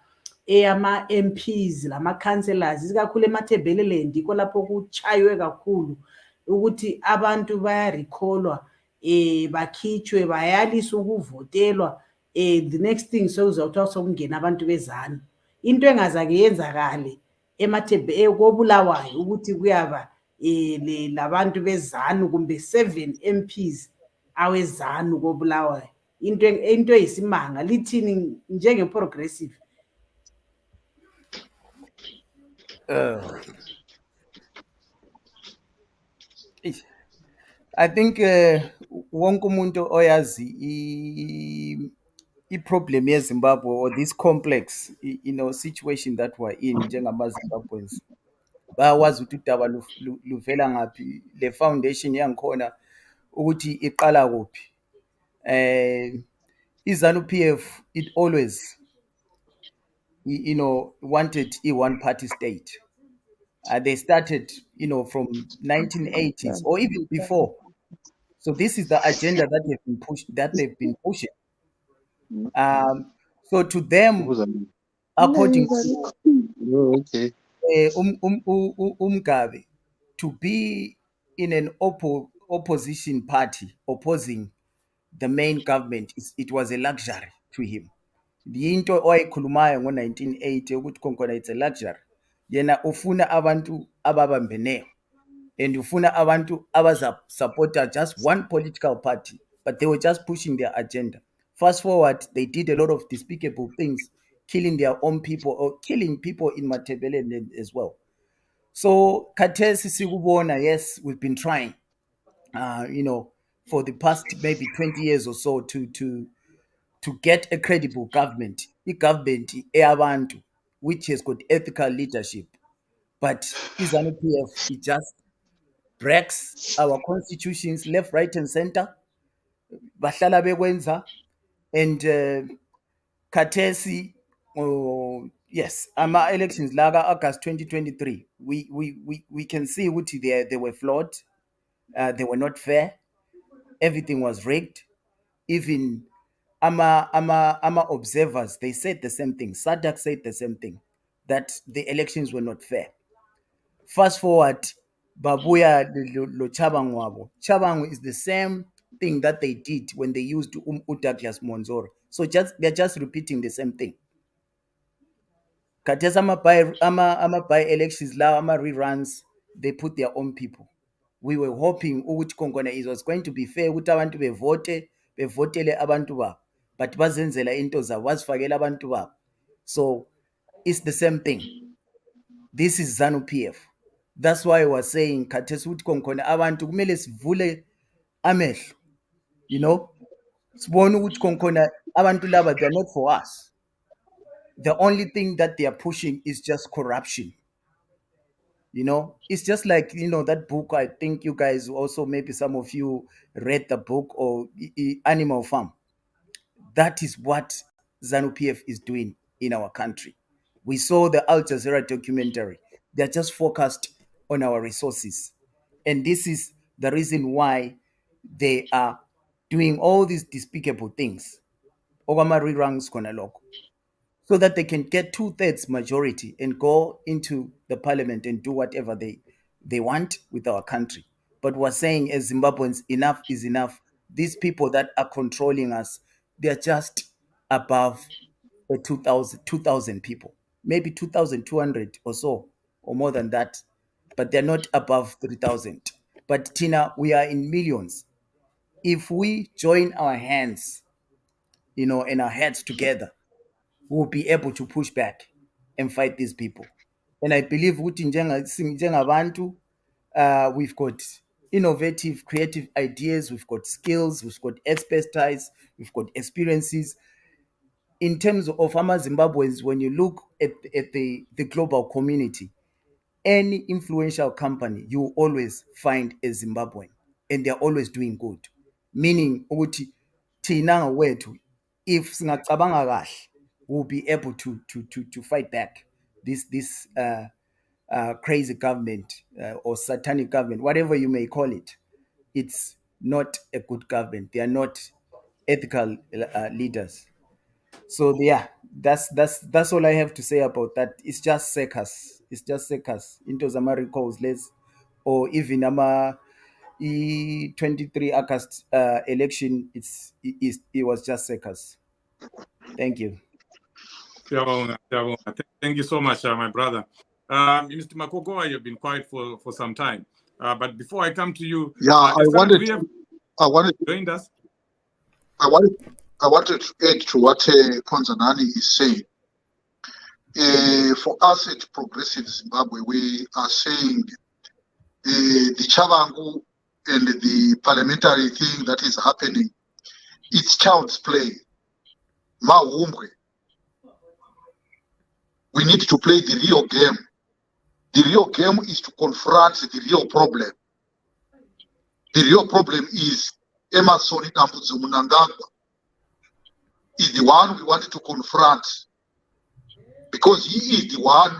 D: eyama-MPs lama-councillors, isikakhulu eMatabeleland, yikho lapho kuchaywe kakhulu ukuthi abantu bayarikholwa, bakhitshwe, bayaliswa ukuvotelwa. The next thing sokuzawuthiwa sokungena abantu bezanu. Into engazake yenzakale koBulawayo ukuthi kuyaba labantu bezanu kumbe 7 MPs awezanu koBulawayo. Into eyisimanga. Lithini njenge-progressive?
F: I think wonke umuntu oyazi i-problem yeZimbabwe, or this complex situation that we're in njengama-Zimbabweans, bayawazi ukuthi udaba luvela ngaphi, le foundation yangikhona ukuthi iqala kuphi. iZanu-PF, it always wanted a one-party state. They started from 1980s or even before. So this is the agenda that they've been pushing. So to them, according to Umgabe, to be in an opposition party opposing the main government, it was a luxury to him. Into owayikhulumayo ngo-1980 ukuthi konkona it's a luxury. Yena ufuna abantu ababambeneyo, and ufuna abantu abazasupporta just one political party, but they were just pushing their agenda. Fast forward, they did a lot of despicable things, killing their own people or killing people in Matabeleland as well. So khathesi sikubona, yes, we've been trying for the past maybe 20 years or so to get a credible government, a government eyabantu, which has got ethical leadership. But iZanu-PF, it just breaks our constitutions left, right, and center. Bahlala bekwenza, and khathesi Yes, elections laga August 2023. We can see what they were flawed. They were not fair. Everything was rigged. Even ama observers, they said the same thing. SADC said the same thing, that the elections were not fair. Fast forward, Babuya lo Chabang wabo. Chabang is the same thing that they did when they used Douglas Monzoro. So they're just repeating the same thing. Katesa by elections la reruns, they put their own people. We were hoping ukuthi Kongona it was going to be fair ukuthi abantu bevotele abantu babo, but bazenzela into zabo bazifakela abantu babo. So it's the same thing. This is ZANU PF. That's why I was saying khathesi ukuthi Kongona abantu kumele sivule amehlo, you know, sibone ukuthi Kongona abantu laba, they're not for us. The only thing that they are pushing is just corruption. You know, it's just like, you know, that book. I think you guys also, maybe some of you read the book, or Animal Farm. That is what ZANU PF is doing in our country. We saw the Al Jazeera documentary. They're just focused on our resources. And this is the reason why they are doing all these despicable things. Ogama rerangs konaloko, so that they can get 2/3 majority and go into the parliament and do whatever they want with our country. But we're saying, as Zimbabweans, enough is enough. These people that are controlling us, they're just above 2,000 people, maybe 2,200 or so, or more than that. But they're not above 3,000. But Tina, we are in millions. If we join our hands, you know, and our heads together, we'll be able to push back and fight these people. And I believe ukuthi njengabantu, we've got innovative, creative ideas, we've got skills, we've got expertise, we've got experiences. In terms of Zimbabweans, when you look at the global community, any influential company, you will always find a Zimbabwean, and they're always doing good. Meaning, ukuthi thina ngawethu, if singacabanga kahle, we'll be able to fight back this crazy government, or satanic government, whatever you may call it. It's not a good government. They are not ethical leaders. So yeah, that's all I have to say about that. It's just circus. It's just circus. Into zama recalls less, or even 23 August election. It was just circus. Thank you.
B: Thank you so much, my brother. Mr. Makokoa, you've been quiet for some time. But before I come to you,
G: I wanted
B: joined us.
G: I wanted to add to what Konzanani is saying. For us at Progressive Zimbabwe, we are saying the Chabangu and the parliamentary thing that is happening, it's child's play. Maumbwe. We need to play the real game. The real game is to confront the real problem. The real problem is Emerson Dambudzo Mnangagwa is the one we wanted to confront, because he is the one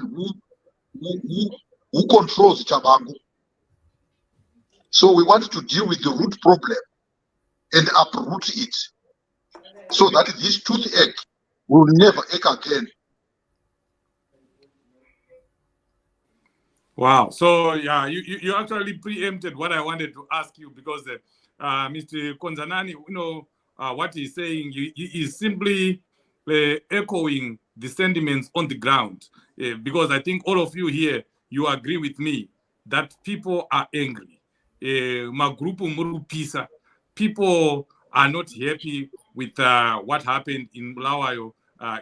G: who controls Chabangu. So we wanted to deal with the root problem and uproot it, so that this toothache will never ache again.
B: Wow. So yeah, you actually preempted what I wanted to ask you, because Mr. Konzanani, you know, what he's saying, he is simply echoing the sentiments on the ground, because I think all of you here, you agree with me that people are angry. People are not happy with what happened in Bulawayo,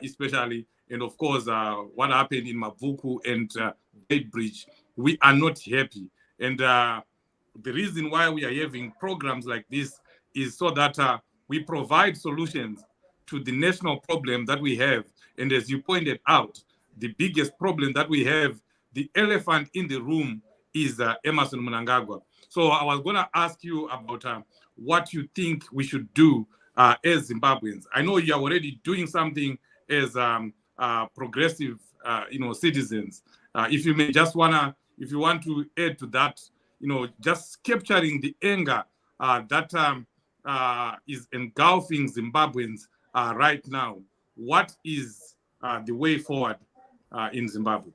B: especially, and of course what happened in Mavuku and Great Bridge. We are not happy, and the reason why we are having programs like this is so that we provide solutions to the national problem that we have. And as you pointed out, the biggest problem that we have, the elephant in the room, is Emerson Mnangagwa. So I was going to ask you about what you think we should do as Zimbabweans. I know you are already doing something as Progressive citizens. If you want to add to that, just capturing the anger that is engulfing Zimbabweans right now. What is the way forward in Zimbabwe?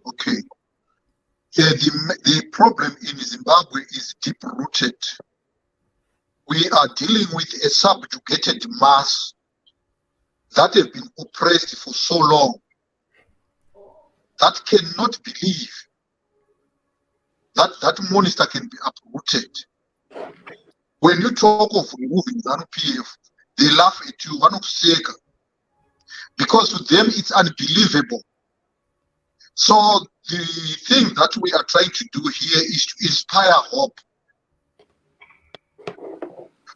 G: Okay. The problem in Zimbabwe is deep-rooted. We are dealing with a subjugated mass that have been oppressed for so long that cannot believe that monster can be uprooted. When you talk of removing ZANU-PF, they laugh at you, Sega, because to them it's unbelievable. So the thing that we are trying to do here is to inspire hope.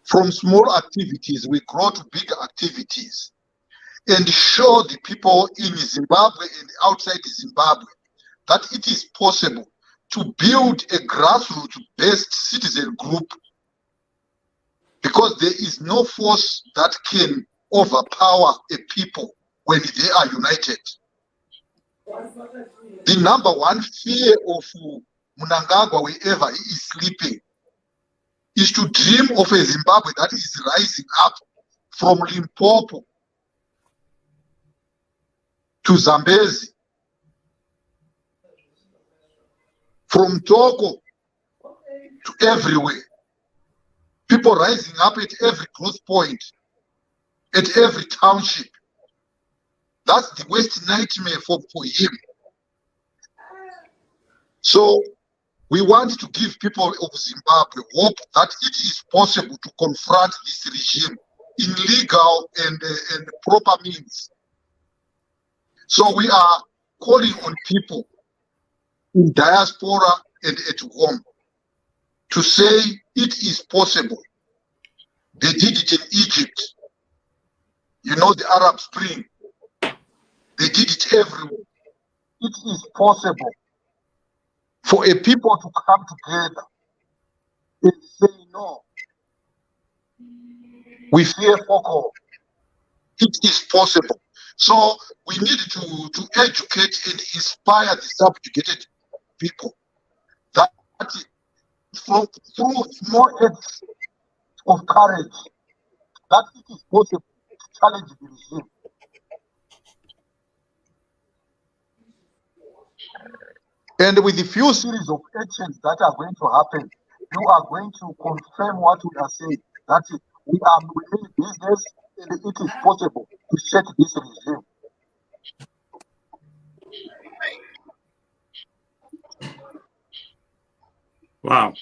G: From small activities, we grow to bigger activities and show the people in Zimbabwe and outside Zimbabwe that it is possible to build a grassroots-based citizen group, because there is no force that can overpower a people when they are united. The number one fear of Mnangagwa, wherever he is sleeping, is to dream of a Zimbabwe that is rising up from Limpopo to Zambezi, from Togo to everywhere. People rising up at every growth point, at every township. That's the worst nightmare for him. So we want to give people of Zimbabwe hope that it is possible to confront this regime in legal and proper means. So we are calling on people in diaspora and at home to say it is possible. They did it in Egypt. The Arab Spring. They did it everywhere. It is possible for a people to come together and say, no, we fear Foko. It is possible. So we need to educate and inspire the subjugated people that through small acts of courage, that it is possible to challenge the regime. And with the few series of actions that are going to happen, you are going to confirm what we are saying, that we are doing business and it is possible to shake this regime.
B: Wow.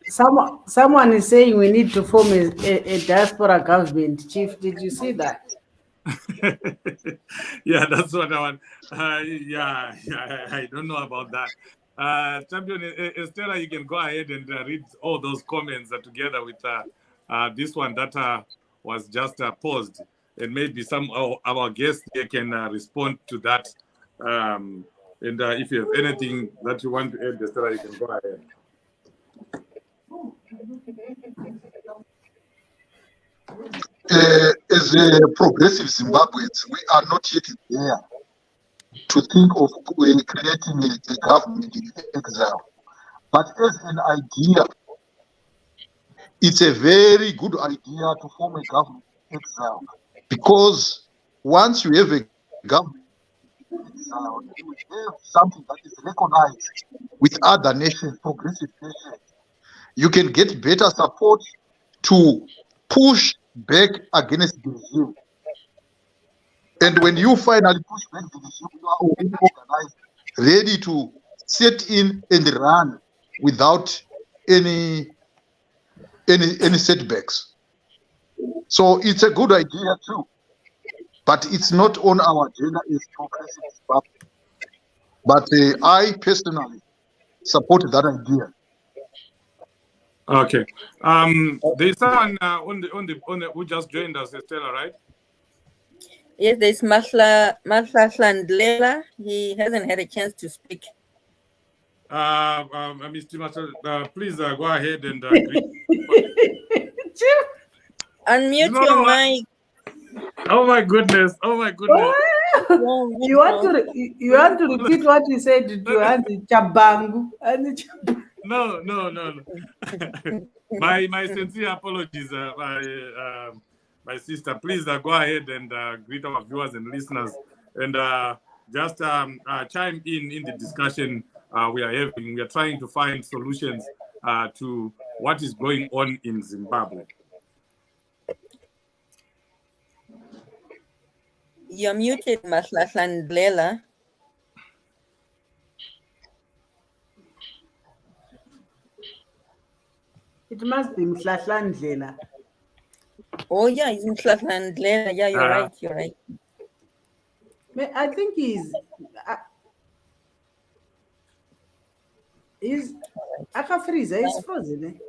D: Someone is saying we need to form a diaspora government. Chief, did you see that?
B: Yeah, that's what I want. I don't know about that. Champion Estella, you can go ahead and read all those comments together with this one that was just paused, and maybe some of our guests here can respond to that. And if you have anything that you want to add, Estella, you can go ahead.
G: As a progressive Zimbabweans, we are not yet there to think of creating a government in exile. But as an idea, it's a very good idea to form a government in exile, because once you have a government in exile, you have something that is recognized with other nations, progressive nations. You can get better support to push back against the regime. And when you finally push back the regime, you are already organized, ready to set in and run without any setbacks. So it's a good idea too, but it's not on our agenda as progressive Zimbabwe. But I personally support that idea.
B: Okay. There's someone on the who just joined us, Estella, right?
A: Yes, there's Masla Hlandlela. He hasn't had a chance to speak.
B: Mr. Masla, please go ahead and
A: unmute your mic.
B: Oh my goodness. Oh my goodness.
D: You want to repeat what you said to Andy Chabangu?
B: No, no, no, no. My sincere apologies, my sister. Please go ahead and greet our viewers and listeners, and just chime in the discussion we are having. We are trying to find solutions to what is going on in Zimbabwe.
A: You're muted, Maslasandlela.
D: It must be Mhlahlandlela.
A: Oh yeah, he's Maslasandlela. Yeah, you're right. You're right.
D: I think he's Akafriza. He's frozen.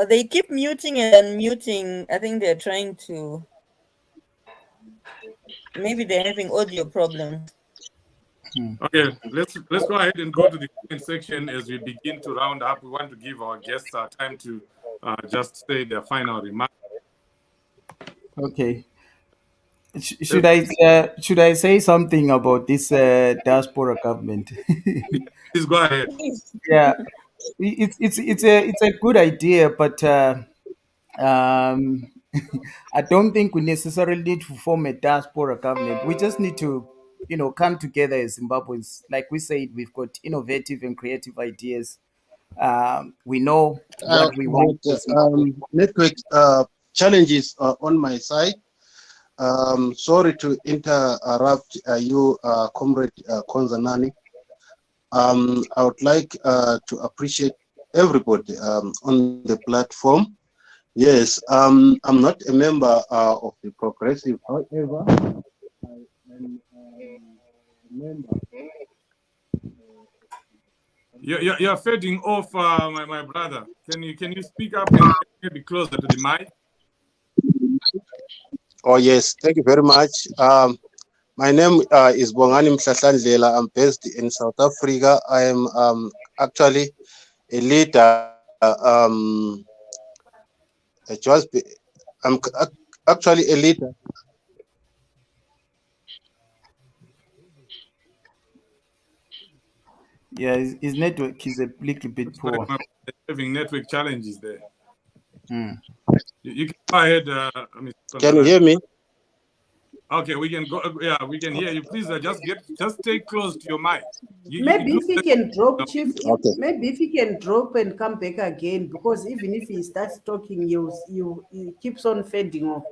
A: They keep muting and unmuting. I think they're trying to. Maybe they're having audio problems.
B: Okay, let's go ahead and go to the comment section as we begin to round up. We want to give our guests time to just say their final remarks.
F: Okay. Should I say something about this diaspora government?
B: Please go ahead.
F: Yeah, it's a good idea, but I don't think we necessarily need to form a diaspora government. We just need to, come together as Zimbabweans. Like we said, we've got innovative and creative ideas. We know what we want.
I: Network challenges on my side. Sorry to interrupt you, Comrade Konzanani. I would like to appreciate everybody on the platform. Yes, I'm not a member of the Progressive. However, I am a member.
B: You're fading off, my brother. Can you speak up and maybe closer to the mic?
I: Oh yes, thank you very much. My name is Bongani Mhlahlandlela. I'm based in South Africa. I am actually a leader. I'm actually a leader.
F: Yeah, his network is a little bit poor.
B: Having network challenges there. You can go ahead, Mr.
I: Can you hear me?
B: Okay, we can go. Yeah, we can hear you. Please just stay close to your mic.
D: Maybe if he can drop, Chief.
I: Okay.
D: Maybe if he can drop and come back again, because even if he starts talking, he keeps on fading off.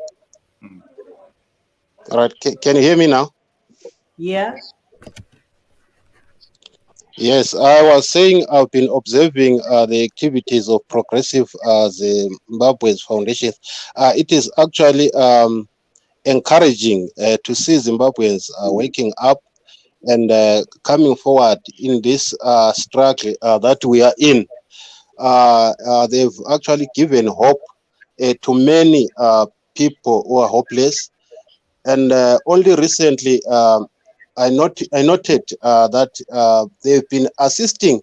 I: All right. Can you hear me now?
D: Yeah.
I: Yes, I was saying I've been observing the activities of Progressive Zimbabwe's Foundation. It is actually encouraging to see Zimbabweans waking up and coming forward in this struggle that we are in. They've actually given hope to many people who are hopeless. And only recently, I noted that they've been assisting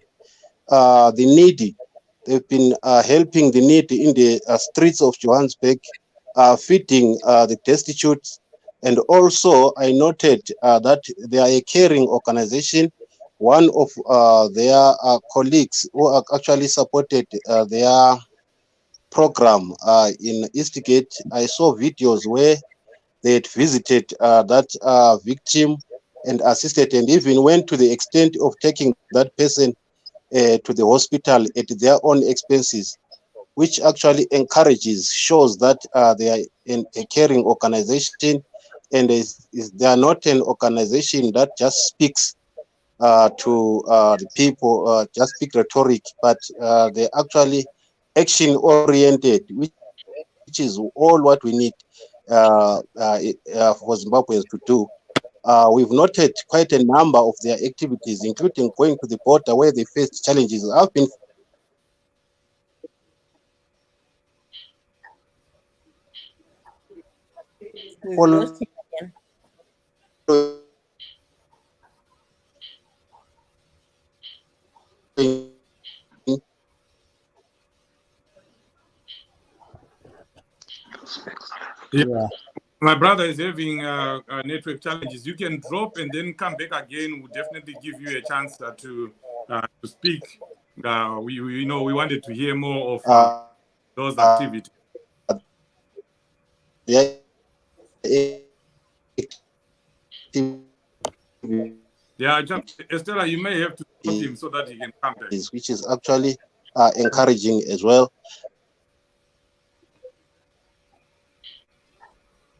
I: the needy. They've been helping the needy in the streets of Johannesburg, feeding the destitute. And also, I noted that they are a caring organization. One of their colleagues who actually supported their program in Eastgate, I saw videos where they had visited that victim and assisted, and even went to the extent of taking that person to the hospital at their own expenses, which actually shows that they are a caring organization, and they are not an organization that just speaks to the people, just speak rhetoric, but they actually action oriented, which is all what we need for Zimbabweans to do. We've noted quite a number of their activities, including going to the border where they faced challenges. I've been
A: Lost him again.
F: Yeah.
B: My brother is having network challenges. You can drop and then come back again. We'll definitely give you a chance to speak. We know we wanted to hear more of those activities.
I: Yeah,
B: Yeah, Estella, you may have to stop him so that he can come back.
I: which is actually encouraging as well.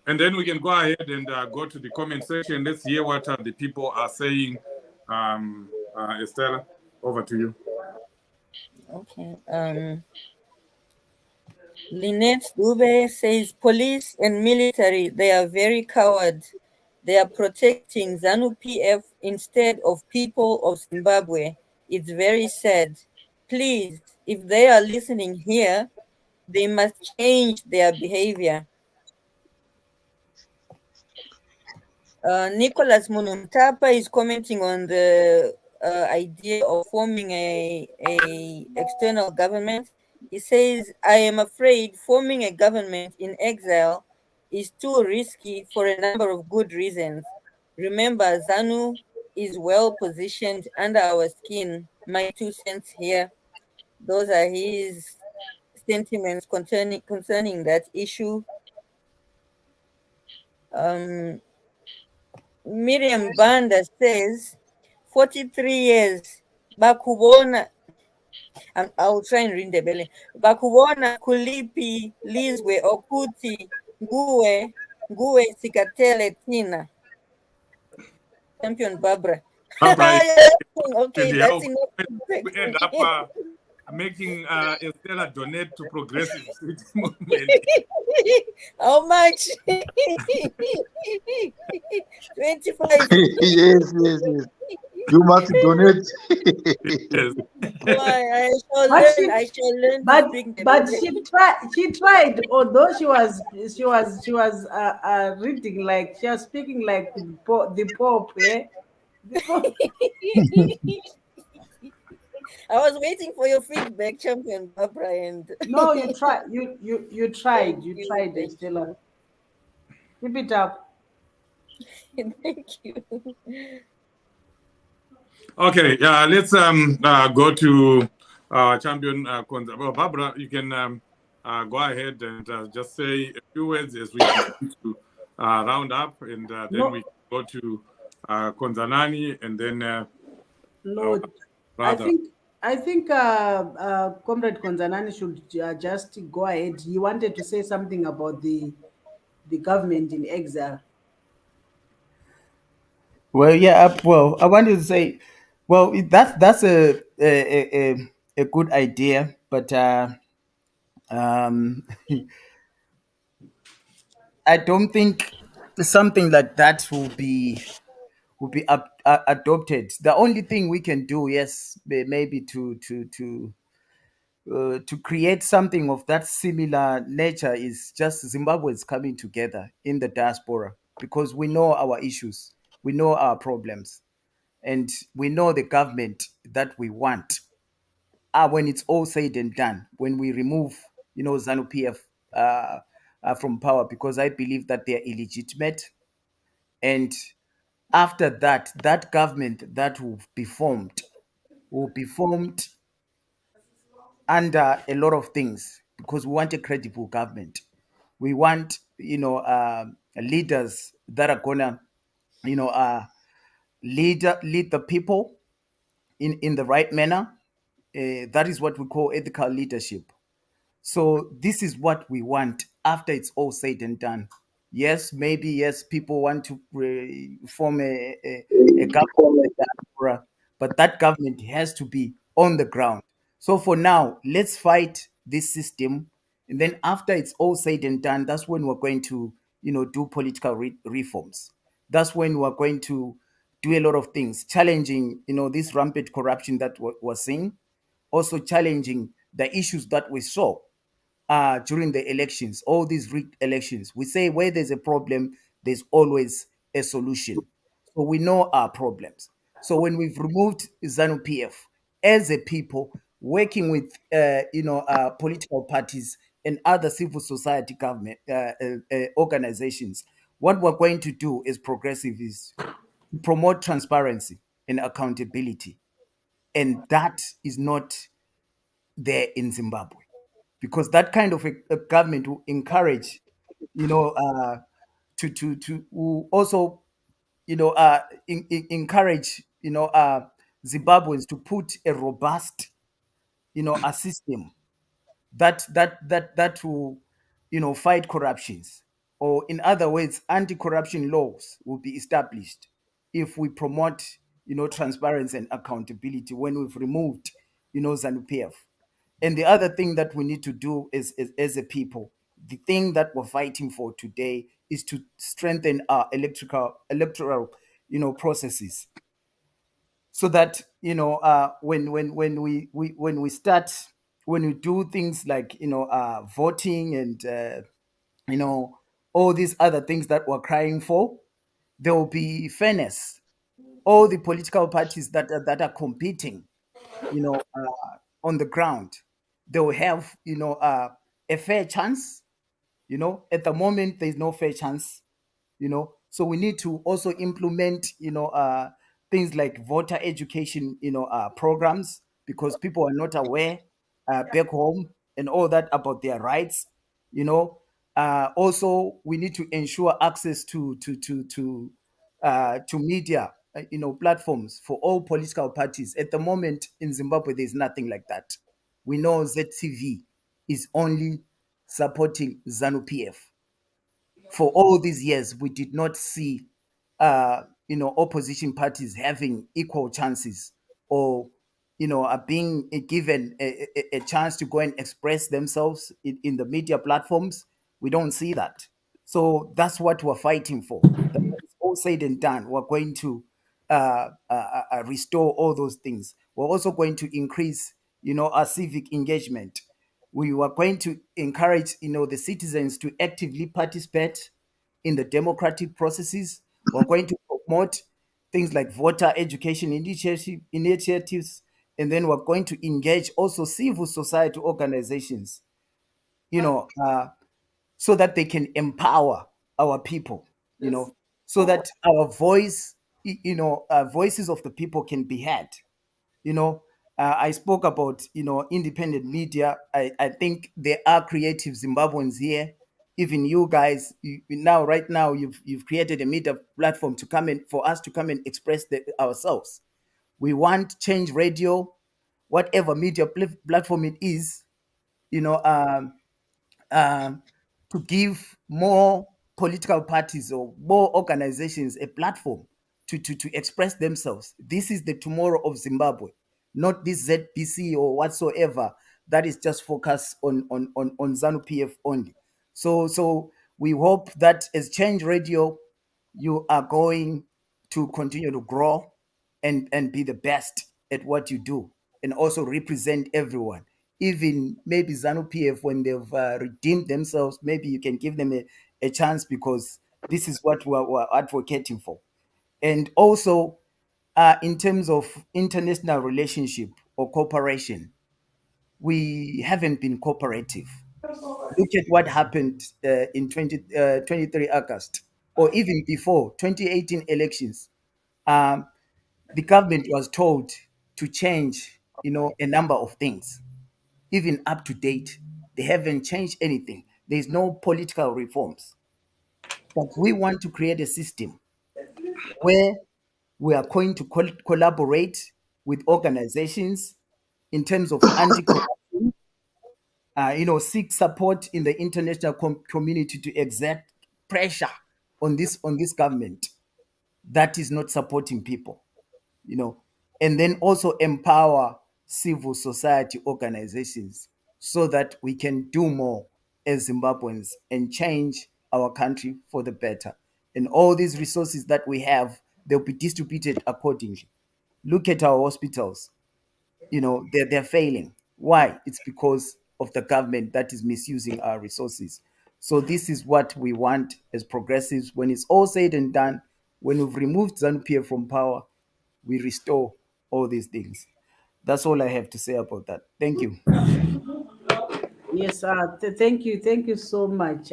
B: And then we can go ahead and go to the comment section. Let's hear what the people are saying. Estella, over to you.
A: Okay. Lynette Dube says police and military, they are very coward. They are protecting ZANU PF instead of people of Zimbabwe. It's very sad. Please, if they are listening here, they must change their behavior. Nicholas Munumtapa is commenting on the idea of forming a external government. He says, I am afraid forming a government in exile is too risky for a number of good reasons. Remember, ZANU is well positioned under our skin. My 2 cents here. Those are his sentiments concerning that issue. Miriam Banda says, 43 years, bakubona, I'll try and read the belly. Bakubona kulipi lizwe okuti nguwe sikatele tina. Champion Barbara.
B: Barbara,
A: Okay,
B: and
A: that's
B: how
A: enough.
B: we end up making Estella donate to progressive city movement.
A: How much? 25.
G: Yes. You must donate.
B: Yes.
A: Why?
D: But she,
A: I shall learn to
D: but
A: speak the
D: but
A: language.
D: she tried. Although she was reading like she was speaking like the Pope. Eh? The Pope.
A: I was waiting for your feedback, Champion Barbara, and
D: No, you tried. You tried.
A: thank
D: You
A: you,
D: tried,
A: thank
D: Stella. Keep it up.
A: you, thank you.
B: Okay, yeah, let's go to champion Konza. Well, Barbara, you can go ahead and just say a few words as we begin to round up, and then
D: No,
B: we go to Konzanani, and then
D: no. I
B: brother.
D: think Comrade Konzanani should just go ahead. He wanted to say something about the government in exile.
F: Well, yeah. Well, I wanted to say, well, that's a good idea, but um, I don't think something like that will be adopted. The only thing we can do, yes, maybe to create something of that similar nature is just Zimbabweans coming together in the diaspora, because we know our issues, we know our problems, and we know the government that we want. When it's all said and done, when we remove, ZANU PF from power, because I believe that they are illegitimate, and after that, that government that will be formed under a lot of things, because we want a credible government. We want, leaders that are gonna, lead the people in the right manner. That is what we call ethical leadership. So this is what we want after it's all said and done. Yes, maybe yes, people want to form a government in the diaspora, but that government has to be on the ground. So for now, let's fight this system, and then after it's all said and done, that's when we're going to, do political reforms. That's when we're going to do a lot of things, challenging, this rampant corruption that we're seeing, also challenging the issues that we saw during the elections, all these rigged elections. We say where there's a problem, there's always a solution. So we know our problems. So when we've removed ZANU PF as a people, working with political parties and other civil society government organizations, what we're going to do as progressive is promote transparency and accountability. And that is not there in Zimbabwe, because that kind of a government will encourage, will also, encourage, Zimbabweans to put a robust, a system that will, fight corruptions, or in other words, anti-corruption laws will be established if we promote, transparency and accountability when we've removed, ZANU-PF. And the other thing that we need to do is, as a people, the thing that we're fighting for today is to strengthen our electoral, processes, so that, when we start, when we do things like, voting and you know all these other things that we're crying for, there will be fairness. All the political parties that are competing, on the ground, they will have, a fair chance. At the moment there's no fair chance. So we need to also implement, things like voter education, programs, because people are not aware back home and all that about their rights. Also, we need to ensure access to media, platforms for all political parties. At the moment in Zimbabwe, there's nothing like that. We know ZTV is only supporting ZANU-PF. For all these years, we did not see, opposition parties having equal chances, or, are being given a chance to go and express themselves in the media platforms. We don't see that. So that's what we're fighting for. That when it's all said and done, we're going to restore all those things. We're also going to increase, our civic engagement. We were going to encourage, the citizens to actively participate in the democratic processes. We're going to promote things like voter education initiatives, and then we're going to engage also civil society organizations, you know, uh, so that they can empower our people, so that our voices of the people can be heard. you know I spoke about, independent media. I think there are creative Zimbabweans here. Even you guys, now, right now, you've created a media platform to come in, for us to come and express ourselves. We want Change Radio, whatever media platform it is, you know um, um, to give more political parties or more organizations a platform to express themselves. This is the tomorrow of Zimbabwe, not this ZBC or whatsoever that is just focused on ZANU PF only. So we hope that as Change Radio, you are going to continue to grow and be the best at what you do, and also represent everyone. Even maybe ZANU PF, when they've redeemed themselves, maybe you can give them a chance, because this is what we're advocating for. And also, in terms of international relationship or cooperation, we haven't been cooperative. Look at what happened in 23 August, or even before 2018 elections. Um, the government was told to change, a number of things. Even up to date, they haven't changed anything. There's no political reforms. But we want to create a system where we are going to collaborate with organizations in terms of anti-corruption, seek support in the international community to exert pressure on this government that is not supporting people, you know, and then also empower civil society organizations so that we can do more as Zimbabweans and change our country for the better. And all these resources that we have, they'll be distributed accordingly. Look at our hospitals. They're failing. Why? It's because of the government that is misusing our resources. So this is what we want as progressives. When it's all said and done, when we've removed ZANU-PF from power, we restore all these things. That's all I have to say about that. Thank you.
D: Yes, thank you so much,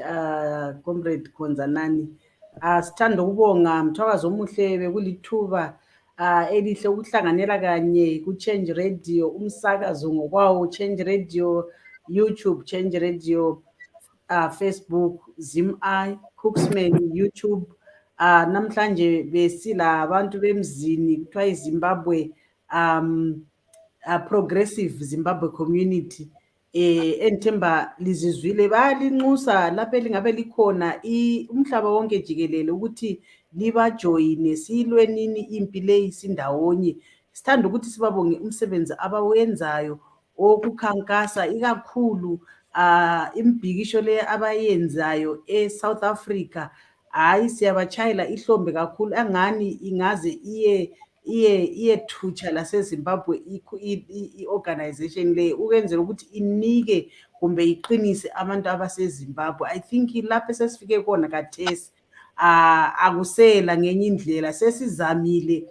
D: Comrade Konzanani. Sithanda ukubonga mthwakazi omuhle bekulithuba elihle ukuhlanganela kanye ku-Change Radio, umsakazo ngokwawo, Change Radio, YouTube, Change Radio, Facebook, ZimEye, Cooksman, YouTube. Namhlanje besila abantu bemzini kuthiwa iZimbabwe Progressive Zimbabwe Community. Enthemba lizizwile bayalinxusa lapho elingabe likhona umhlaba wonke jikelele ukuthi libajoyine silwe nini impi le isindawonye. Sithanda ukuthi sibabonge umsebenzi abawenzayo okukhankasa ikakhulu imbhikisho le abayenzayo eSouth Africa. Hayi siyabachayela ihlombe kakhulu angani ingaze iyethutsha laseZimbabwe i-organization le ukwenzela ukuthi inike kumbe iqinise abantu abaseZimbabwe. I think lapho sesifike khona kathesi akusela ngenye indlela, sesizamile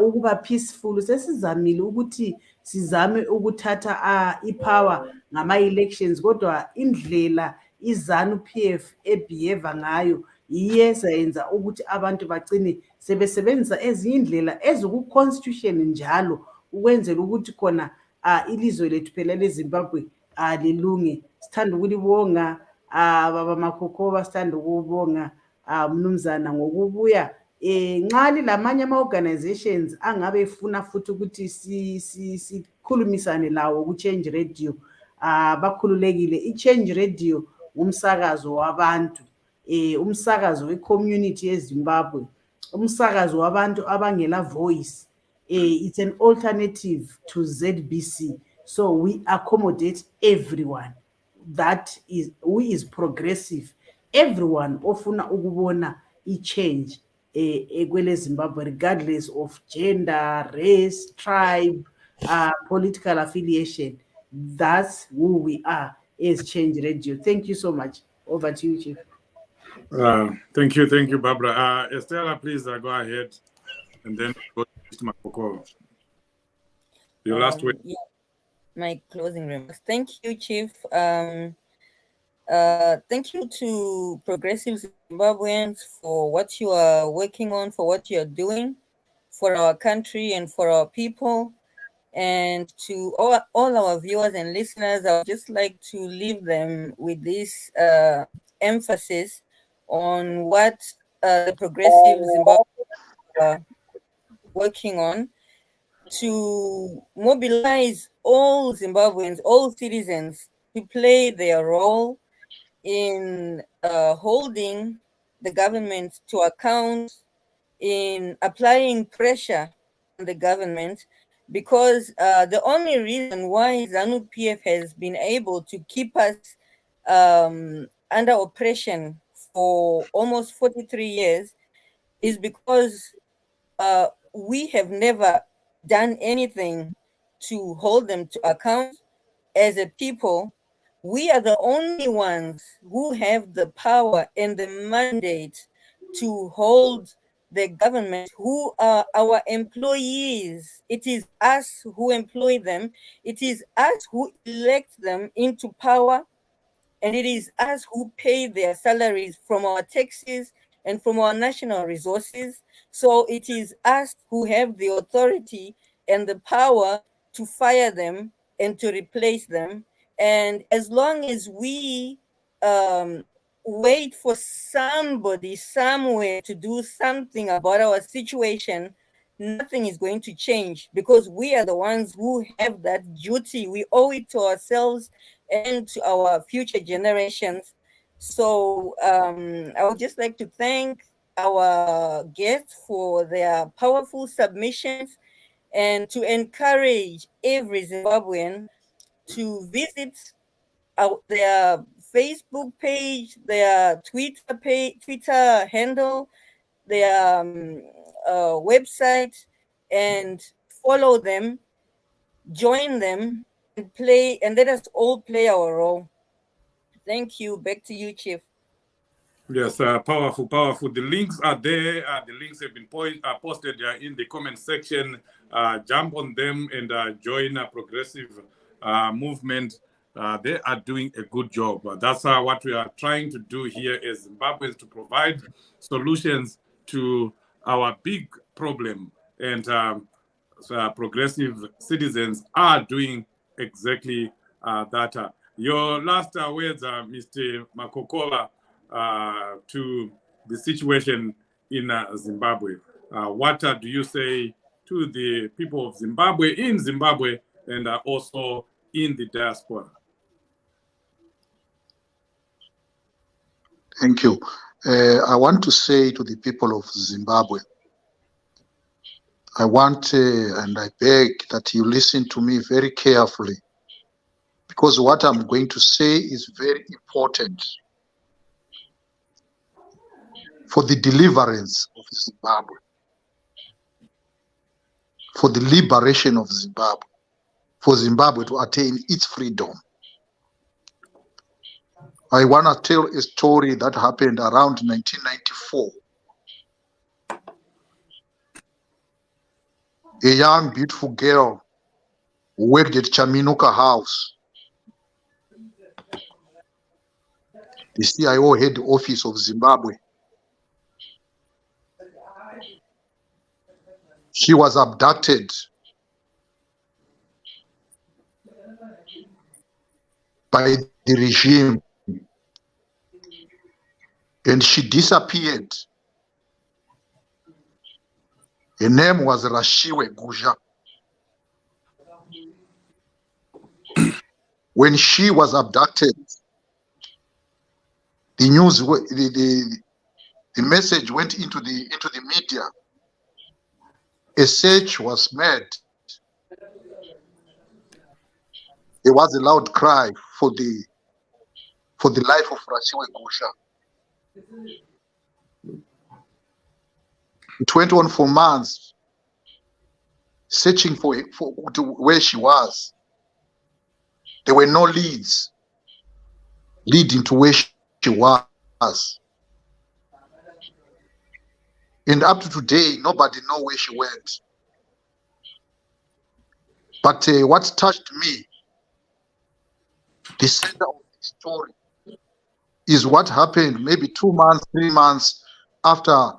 D: ukuba peaceful, sesizamile ukuthi sizame ukuthatha ipower ngama-elections, kodwa indlela iZANU-PF ebehave ngayo iyesenza ukuthi abantu bagcine sebesebenzisa ezinye indlela eziku-constitution njalo ukwenzela ukuthi khona ilizwe lethu phela leZimbabwe lilunge. Sithanda ukulibonga baba Makhokhoba, sithanda ukubonga mnumzana ngokubuya nxa lilamanye ama-organizations angabe efuna futhi ukuthi sikhulumisane lawo ku-Change Radio, bakhululekile. I-Change Radio umsakazo wabantu, umsakazo we-community yeZimbabwe, umsakazo wabantu abangela voice. It's an alternative to ZBC, so we accommodate everyone who is progressive, everyone ofuna ukubona i-change kwele Zimbabwe, regardless of gender, race, tribe, political affiliation. That's who we are as Change Radio. Thank you so much. Over to you, Chief.
B: Thank you, Barbara. Estella, please go ahead, and then go to Mr. Makoko. Your last word.
A: Yeah, my closing remarks. Thank you, Chief. Thank you to progressive Zimbabweans for what you are working on, for what you are doing for our country and for our people. And to all our viewers and listeners, I would just like to leave them with this emphasis on what the progressive Zimbabwe are working on, to mobilize all Zimbabweans, all citizens, to play their role in holding the government to account, in applying pressure on the government, because the only reason why ZANU-PF has been able to keep us under oppression for almost 43 years is because we have never done anything to hold them to account. As a people, we are the only ones who have the power and the mandate to hold the government, who are our employees. It is us who employ them. It is us who elect them into power. And it is us who pay their salaries from our taxes and from our national resources. So it is us who have the authority and the power to fire them and to replace them. And as long as we wait for somebody somewhere to do something about our situation, nothing is going to change, because we are the ones who have that duty. We owe it to ourselves and to our future generations. So I would just like to thank our guests for their powerful submissions, and to encourage every Zimbabwean to visit their Facebook page, their Twitter handle, their website, and follow them, join them, and let us all play our role. Thank you. Back to you, Chief.
B: Yes, powerful. The links are there. The links have been posted in the comment section. Jump on them and join a progressive movement. they are doing a good job. That's what we are trying to do here as Zimbabweans, to provide solutions to our big problem. And progressive citizens are doing exactly that. Your last words, Mr. Makokola, to the situation in Zimbabwe. What do you say to the people of Zimbabwe, in Zimbabwe, and also in the diaspora?
G: Thank you. I want to say to the people of Zimbabwe, I want and I beg that you listen to me very carefully, because what I'm going to say is very important for the deliverance of Zimbabwe, for the liberation of Zimbabwe, for Zimbabwe to attain its freedom. I want to tell a story that happened around 1994. A young, beautiful girl who worked at Chaminuka House, the CIO head office of Zimbabwe. She was abducted by the regime and she disappeared. Her name was Rashiwe Guja. When she was abducted, the news, the message went into the media. A search was made. There was a loud cry for the life of Rashiwe Guja. It went on for months, searching for where she was. There were no leads leading to where she was. And up to today, nobody knows where she went. But what touched me, the center of the story, is what happened maybe 2 months, 3 months after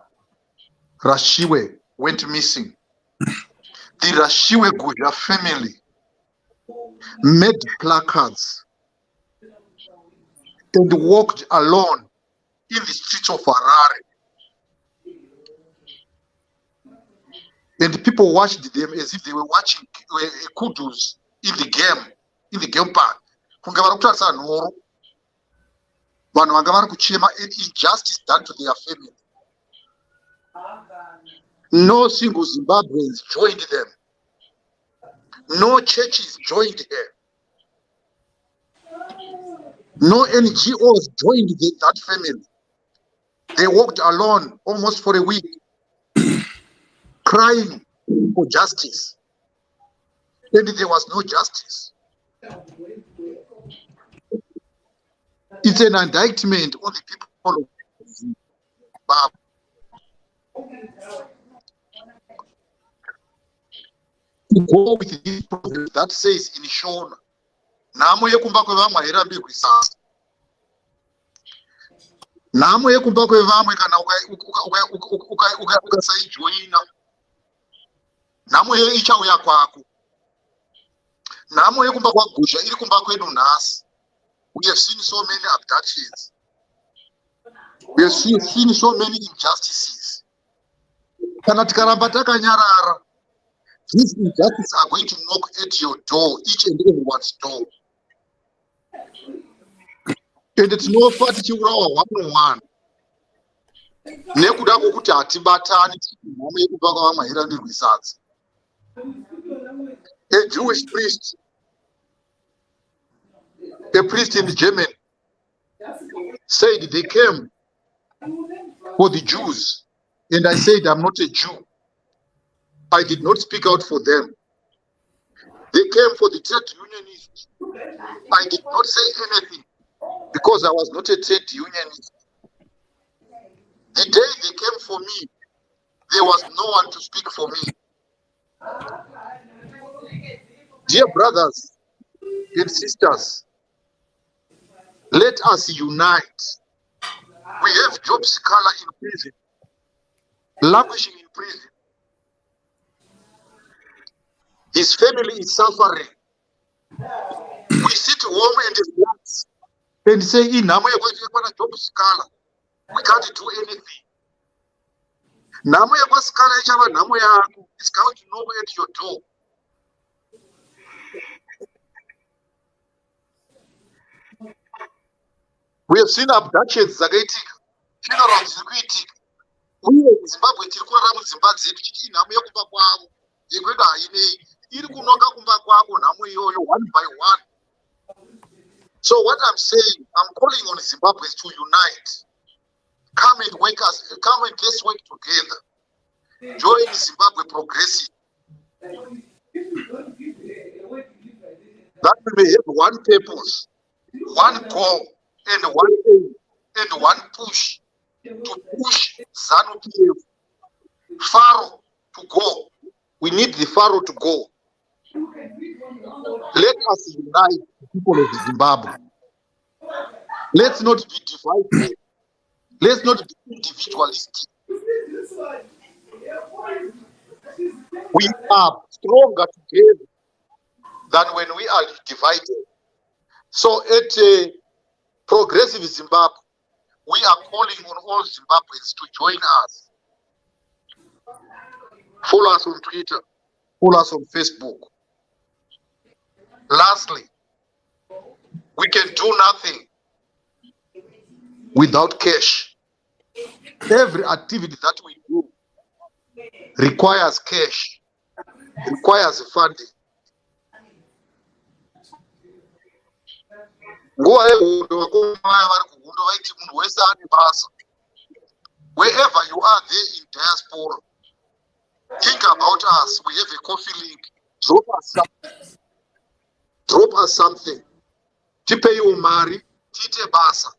G: Rashiwe went missing. The Rashiwe Guja family made placards and walked alone in the streets of Harare. And people watched them as if they were watching kudus in the game park. Kunge vari kutarisa nhoro. Vanhu vanga vari kuchema injustice done to their family. No single Zimbabweans joined them. No churches joined her. No NGOs joined that family. They walked alone almost for a week, crying for justice. And there was no justice. It's an indictment on the people of Zimbabwe. To go with this proverb that says in Shona, Namo yekumba kwevamwe hairambirwi sasa. Namo yekumba kwevamwe kana ukasaijoina, nhamo iyo ichauya kwako. Nhamo yekumba kwaGusha iri kumba kwedu nhasi. We have seen so many abductions. We have seen so many injustices. Kana tikaramba takanyarara, these injustices are going to knock at your door, each and everyone's door. And it's no fact tichiurawa one on one. Nekuda kwokuti hatibatani nhamo yekubva kwavamwe hairandirwi sadza. A Jewish priest, a priest in Germany, said they came for the Jews. And I said, I'm not a Jew. I did not speak out for them. They came for the trade unionists. I did not say anything because I was not a trade unionist. The day they came for me, there was no one to speak for me. Dear brothers and sisters, Let us unite. We have Job Sikala in prison, languishing in prison. His family is suffering. We sit home and relax and say, Job Sikala, we can't do anything. Namo yakwa Sikala ichava namo yako is going to know at your door. We have seen abductions zakaitika, funerals zikuitika. Uye Zimbabwe tiri kurara mudzimba dzedu tichiti nhamo yekumba kwavo yekwedu hainei, iri kunoka kumba kwako nhamo iyoyo one by one. So what I'm saying, I'm calling on Zimbabweans to unite. Come and let's work together. Join Zimbabwe Progressive. That we may have one purpose, one goal, and one aim, and one push to push ZANU-PF, Pharaoh to go. We need the Pharaoh to go. Let us unite the people of Zimbabwe. Let's not be divided. Let's not be individualistic. We are stronger together than when we are divided. So at Progressive Zimbabwe, we are calling on all Zimbabweans to join us. Follow us on Twitter. Follow us on Facebook. Lastly, we can do nothing without cash. Every activity that we do requires cash, requires funding. Wherever you are there in diaspora, think about us. We have a coffee link. Drop us something. Drop us something. Tipe umari, tite basa.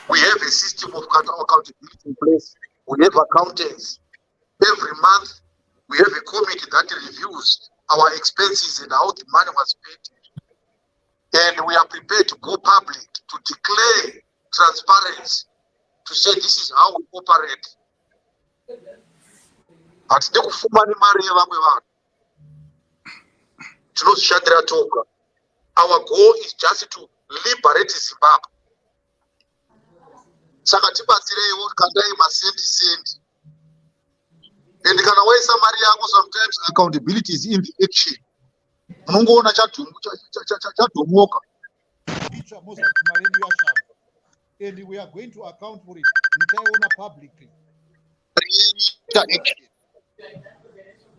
G: We have a system of accountability in place. We have accountants. Every month, we have a committee that reviews our expenses and how the money was spent. And we are prepared to go public, to declare transparency, to say this is how we operate. But our goal is just to liberate Zimbabwe. Saka tibatsireiwo kandai masendi. And kana waisa mari yako, sometimes accountability is in the action. Unongoona chadomoka.
E: And we are going to account for it. Mutaiona publicly.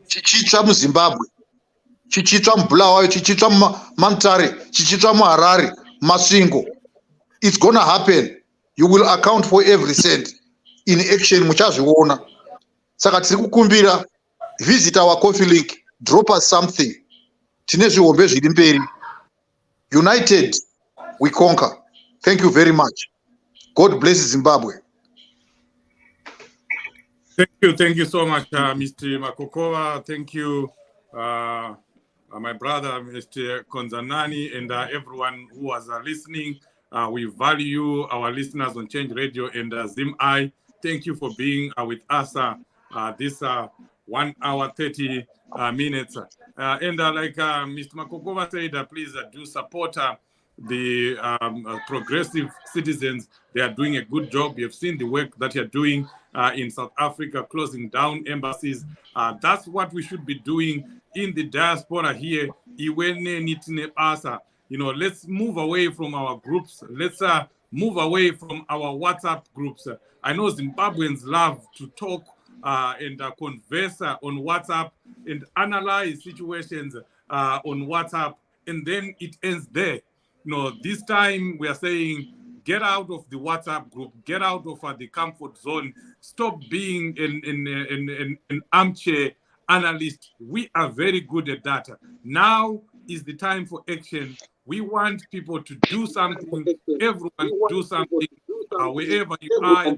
G: Chichitsva muZimbabwe, chichitsva muBulawayo, chichitsva muMantare, chichitsva muHarare, Masvingo. It's gonna happen. You will account for every cent in action. Muchazviona. Saka tiri kukumbira, visit our coffee link, drop us something. Tine zvihombe zviri mberi. United, we conquer. Thank you very much. God bless Zimbabwe.
B: Thank you so much, Mr. Makokova. Thank you, my brother, Mr. Konzanani, and everyone who was listening. We value our listeners on Change Radio and ZimI. Thank you for being with us this 1 hour 30 minutes. And like Mr. Makokova said, please do support the progressive citizens. They are doing a good job. We have seen the work that you're doing in South Africa, closing down embassies. That's what we should be doing in the diaspora here. You know, let's move away from our groups. Let's move away from our WhatsApp groups. I know Zimbabweans love to talk and converse on WhatsApp and analyze situations on WhatsApp, and then it ends there. You know, this time we are saying, get out of the WhatsApp group, get out of the comfort zone, stop being an armchair analyst. We are very good at that. Now is the time for action. We want people to do something, everyone to do something, wherever you are, in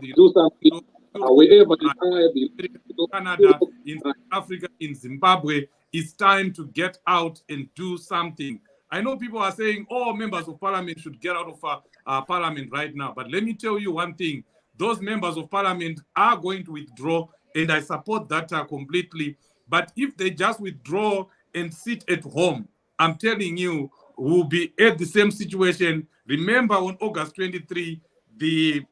B: Canada, in South Africa, in Zimbabwe. It's time to get out and do something. I know people are saying, oh, members of parliament should get out of parliament right now. But let me tell you one thing. Those members of parliament are going to withdraw, and I support that completely. But if they just withdraw and sit at home, I'm telling you, we'll be at the same situation. Remember, on August 23, the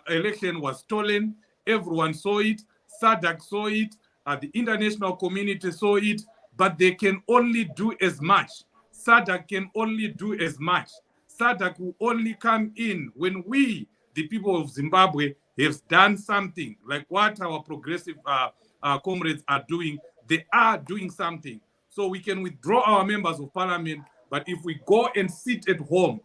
B: election was stolen. Everyone saw it. SADC saw it. The international community saw it. But they can only do as much. SADC can only do as much. SADC will only come in when we, the people of Zimbabwe, have done something like what our progressive comrades are doing. They are doing something. So we can withdraw our members of parliament, but if we go and sit at home,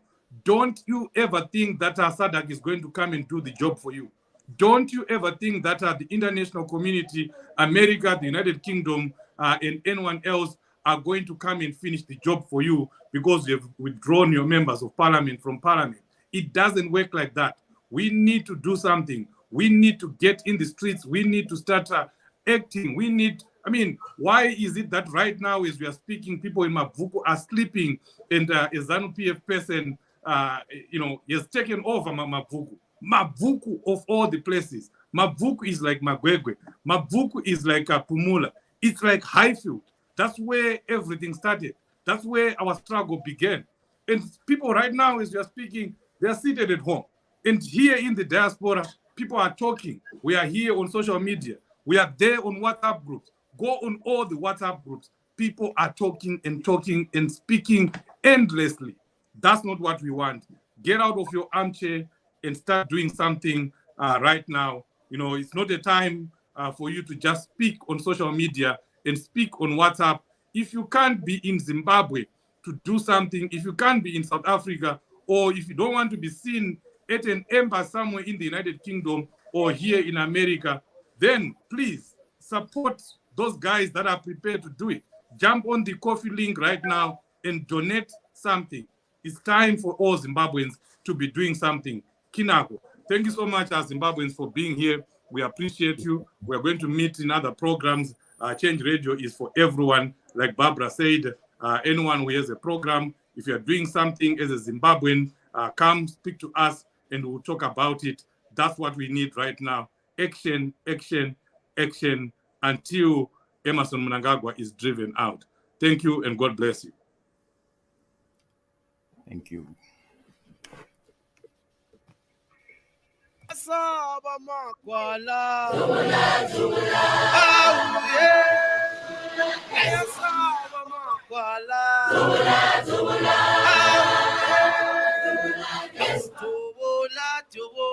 B: don't you ever think that SADC is going to come and do the job for you. Don't you ever think that the international community, America, the United Kingdom, and anyone else are going to come and finish the job for you because you have withdrawn your members of parliament from parliament. It doesn't work like that. We need to do something. We need to get in the streets. We need to start acting. We need, I mean, why is it that right now as we are speaking, people in Mavuku are sleeping and a ZANU-PF person, has taken over Mavuku. Mavuku of all the places. Mavuku is like Magwegwe. Mavuku is like Pumula. It's like Highfield. That's where everything started. That's where our struggle began. And people right now, as we are speaking, they are seated at home. And here in the diaspora, people are talking. We are here on social media. We are there on WhatsApp groups. Go on all the WhatsApp groups. People are talking and speaking endlessly. That's not what we want. Get out of your armchair and start doing something right now. It's not a time for you to just speak on social media and speak on WhatsApp. If you can't be in Zimbabwe to do something, if you can't be in South Africa, or if you don't want to be seen at an embassy somewhere in the United Kingdom or here in America, then please support those guys that are prepared to do it. Jump on the coffee link right now and donate something. It's time for all Zimbabweans to be doing something. Kinako, thank you so much as Zimbabweans for being here. We appreciate you. We're going to meet in other programs. Change Radio is for everyone. Like Barbara said, anyone who has a program, if you're doing something as a Zimbabwean, come speak to us and we'll talk about it. That's what we need right now. Action, action, action until Emerson Mnangagwa is driven out. Thank you and God bless you.
F: Thank you.
C: Asaba makwala. Auye. Asaba makwala. Auye. Tubula tubu.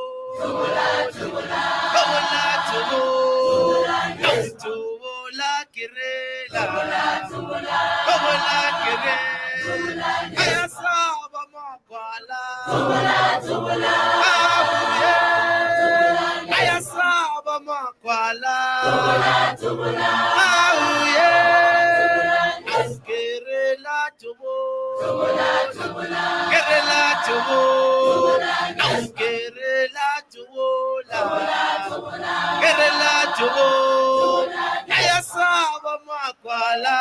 C: Tubula kirela. Tubula kirela. Asaba makwala. Auye. Ayasaba makwala. Auye. Askerela tubu. Kerela tubu. Askerela tubu. Kerela tubu. Ayasaba makwala.